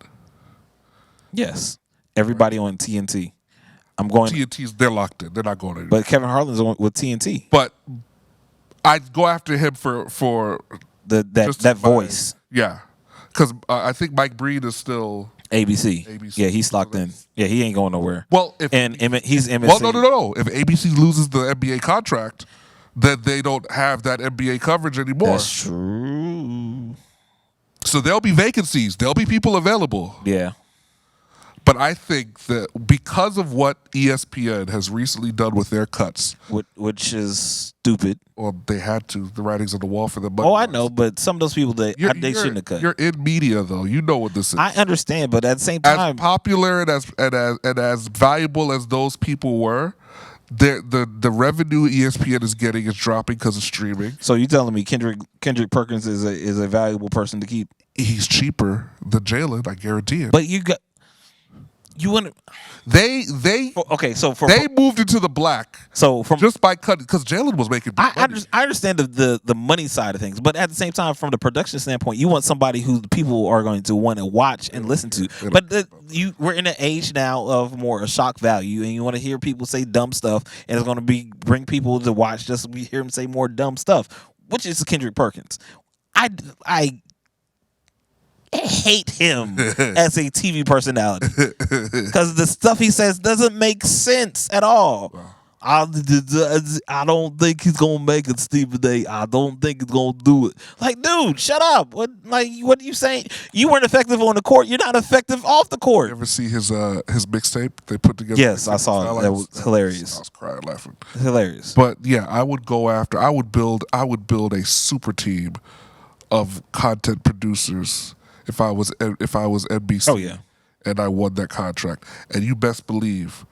Yes. Everybody on TNT. I'm going. They're locked in. They're not going anywhere. But Kevin Harlan's on with TNT. But I'd go after him for that voice. Yeah. Because I think Mike Breed is still ABC. Yeah, he's locked in. Yeah, he ain't going nowhere. Well, he's MSC. Well, no. If ABC loses the NBA contract, then they don't have that NBA coverage anymore. That's true. So there'll be vacancies. There'll be people available. Yeah. But I think that because of what ESPN has recently done with their cuts, which is stupid. Well, they had to. The writing's on the wall for them. Oh, I know, but some of those people they shouldn't have cut. You're in media, though. You know what this is. I understand, but at the same time, as popular and as valuable as those people were, the revenue ESPN is getting is dropping because of streaming. So you telling me Kendrick Perkins is a valuable person to keep? He's cheaper than Jalen, I guarantee it. But You want They moved into the black. So just by cutting, because Jalen was making. I understand the money side of things, but at the same time, from the production standpoint, you want somebody who people are going to want to watch and listen to. But we're in an age now of more shock value, and you want to hear people say dumb stuff, and it's going to bring people to watch just we hear them say more dumb stuff, which is Kendrick Perkins. I hate him as a TV personality because the stuff he says doesn't make sense at all. I don't think he's gonna make it, Stephen A. I don't think he's gonna do it. Like, dude, shut up. What are you saying? You weren't effective on the court. You're not effective off the court. You ever see his mixtape they put together? Yes, I saw it. That was hilarious. I was crying laughing. Hilarious. But yeah, I would build a super team of content producers if I was NBC. Oh yeah. And I won that contract. And you best believe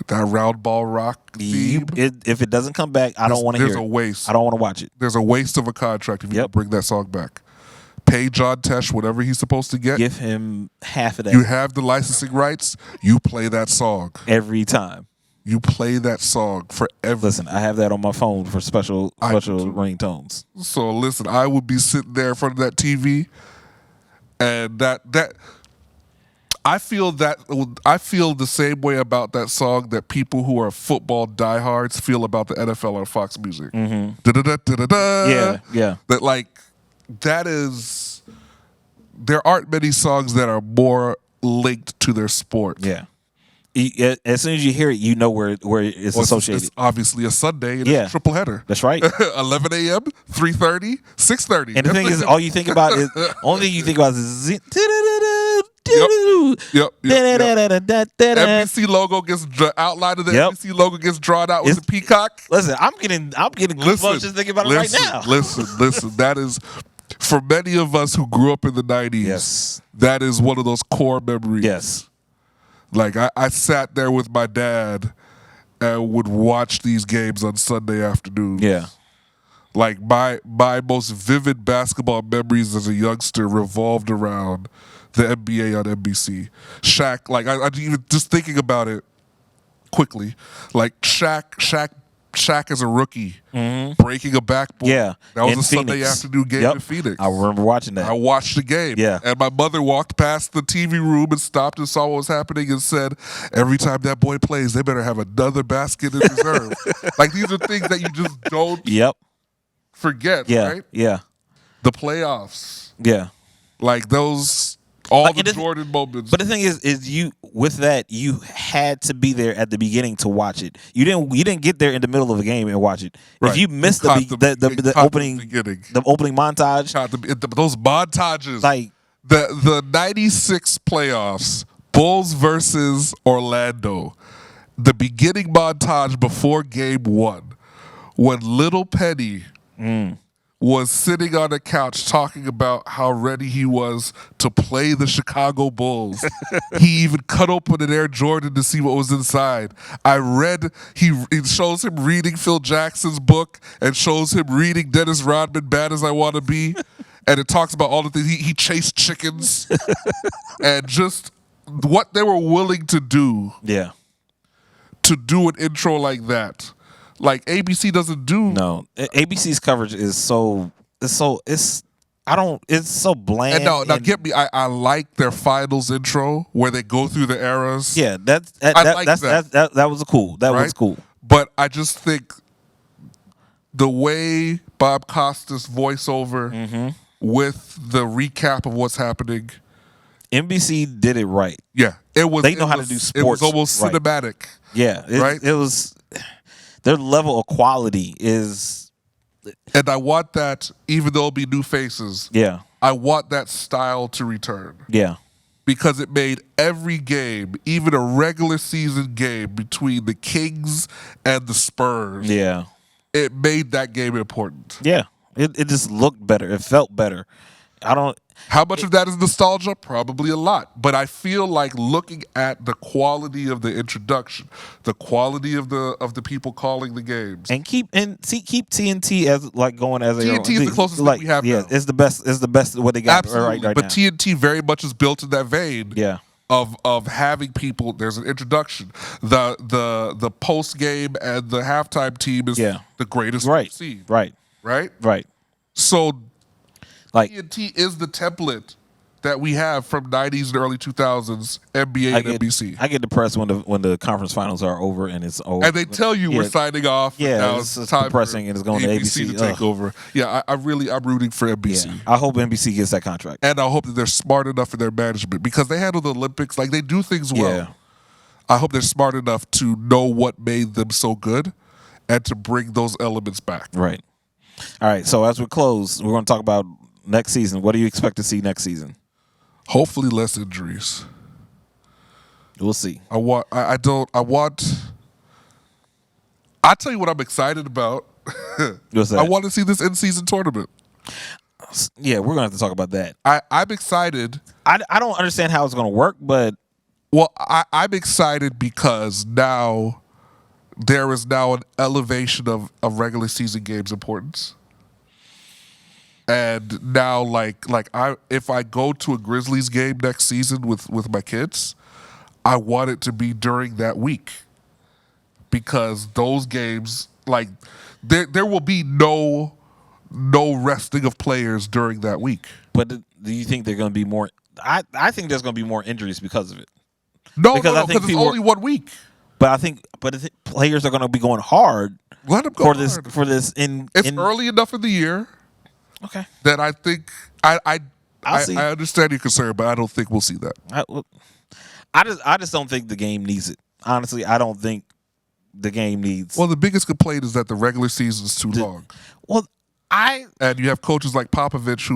that round ball rock theme, if it doesn't come back, I don't want to hear it. There's a waste. I don't want to watch it. There's a waste of a contract if you don't bring that song back. Pay John Tesh whatever he's supposed to get. Give him half of that. You have the licensing rights. You play that song. Every time. You play that song forever. Listen, I have that on my phone for special ringtones. So listen, I would be sitting there in front of that TV, and that I feel the same way about that song that people who are football diehards feel about the NFL on Fox Music. Mm-hmm. Yeah. That is. There aren't many songs that are more linked to their sport. Yeah. As soon as you hear it, you know where it's associated. It's obviously a Sunday. And it's a triple header. That's right. 11 a.m., 3:30, 6:30. And the thing is, all you think about is Yep. NBC logo gets outline of the NBC logo gets drawn out with the peacock. Listen, I'm getting goosebumps just thinking about it right now. Listen. That is, for many of us who grew up in the 90s. Yes. That is one of those core memories. Yes. Like I sat there with my dad and would watch these games on Sunday afternoons. Yeah. Like my most vivid basketball memories as a youngster revolved around the NBA on NBC. Shaq, like I even just thinking about it quickly, like Shaq as a rookie breaking a backboard. Yeah, that was in a Phoenix. Sunday afternoon game in Phoenix. I remember watching that. I watched the game. Yeah, and my mother walked past the TV room and stopped and saw what was happening and said, "Every time that boy plays, they better have another basket in reserve." Like these are things that you just don't. Forget. Right. Yeah. The playoffs. Yeah. Like those. All the Jordan moments. But the thing is you with that you had to be there at the beginning to watch it. You didn't get there in the middle of a game and watch it. Right. If you missed the opening montage, those montages, like the '96 playoffs, Bulls versus Orlando, the beginning montage before Game 1, when Little Penny was sitting on the couch talking about how ready he was to play the Chicago Bulls. He even cut open an Air Jordan to see what was inside. It shows him reading Phil Jackson's book and shows him reading Dennis Rodman, Bad As I Want to Be. And it talks about all the things. He chased chickens. And just what they were willing to do. Yeah. To do an intro like that. Like ABC doesn't do. No, ABC's coverage is it's so bland. And now get me. I like their finals intro where they go through the eras. Yeah, that was cool. That was cool. But I just think the way Bob Costas voiceover with the recap of what's happening, NBC did it right. Yeah, They know how to do sports. It was almost cinematic. Yeah, right. It was. Their level of quality is... And I want that, even though it'll be new faces, I want that style to return. Yeah. Because it made every game, even a regular season game between the Kings and the Spurs, it made that game important. Yeah. It just looked better. It felt better. How much of that is nostalgia? Probably a lot. But I feel like looking at the quality of the introduction, the quality of the people calling the games, and keep TNT as like going as TNT is the closest thing we have. Yeah, now. it's the best. It's the best what they got Absolutely. right but now. TNT very much is built in that vein. Yeah. of having people. There's an introduction. The post game and the halftime team is the greatest we've seen. Right. So like TNT is the template that we have from 90s and early 2000s NBA and NBC. I get depressed when the conference finals are over and it's over. And they tell you we're signing off. Yeah, now it's time depressing and it's going to ABC to take over. Yeah, I'm rooting for NBC. Yeah, I hope NBC gets that contract. And I hope that they're smart enough in their management because they handle the Olympics. Like, they do things well. Yeah. I hope they're smart enough to know what made them so good and to bring those elements back. Right. All right, so as we close, we're going to talk about next season. What do you expect to see next season? Hopefully less injuries. We'll see. I'll tell you what I'm excited about. What's that? I want to see this in-season tournament. Yeah, we're going to have to talk about that. I'm excited. I don't understand how it's going to work, but... Well, I'm excited because now there is now an elevation of regular season games importance. And now, if I go to a Grizzlies game next season with my kids, I want it to be during that week because those games, there will be no resting of players during that week. But do you think they're going to be more? I think there's going to be more injuries because of it. No, because it's only 1 week. But I think players are going to be going hard. Let them go hard. For this. It's early enough in the year. Okay. That I think I understand your concern, but I don't think we'll see that. I just don't think the game needs it. Honestly, I don't think the game needs. Well, the biggest complaint is that the regular season is too long. Well, and you have coaches like Popovich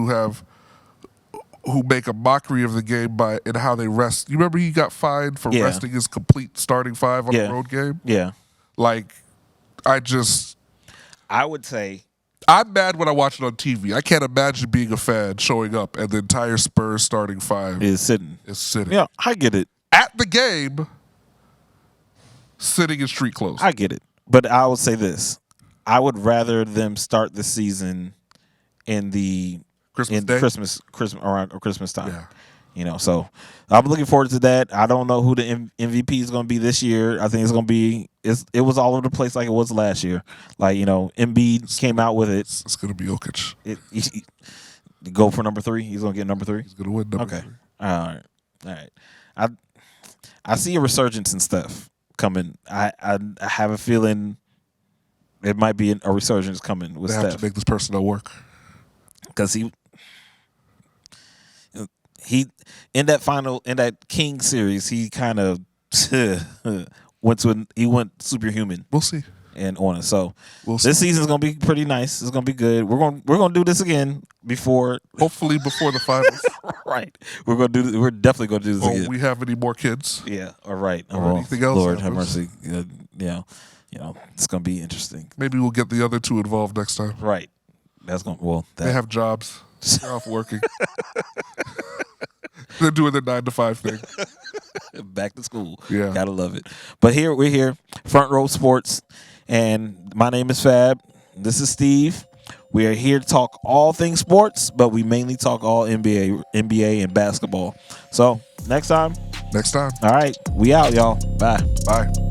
who make a mockery of the game in how they rest. You remember he got fined for resting his complete starting five on a road game? Yeah. I would say. I'm mad when I watch it on TV. I can't imagine being a fan showing up and the entire Spurs starting five is sitting. Yeah, I get it. At the game, sitting in street clothes. I get it. But I would say this. I would rather them start the season in the around Christmas time. Yeah. So I'm looking forward to that. I don't know who the MVP is going to be this year. I think it's going to be it was all over the place like it was last year. Embiid came out with it. It's going to be Jokic. He go for number 3. He's going to get number 3. He's going to win number 3. All right. I see a resurgence in Steph coming. I have a feeling it might be a resurgence coming with Steph. They have to make this personnel work. Because he in that King series, he kind of went superhuman. We'll see. And on it. So this season's gonna be pretty nice. It's gonna be good. We're gonna do this again hopefully before the finals. Right. We're definitely gonna do this again. We have any more kids? Yeah. All right. Or anything else? Lord have mercy. It's gonna be interesting. Maybe we'll get the other 2 involved next time. Right. They have jobs. They're off working. They're doing their 9-to-5 thing. Back to school. Yeah. Gotta love it. But we're here, Front Row Sports, and my name is Fab. This is Steve. We are here to talk all things sports, but we mainly talk all NBA and basketball. So next time. Next time. All right. We out, y'all. Bye. Bye.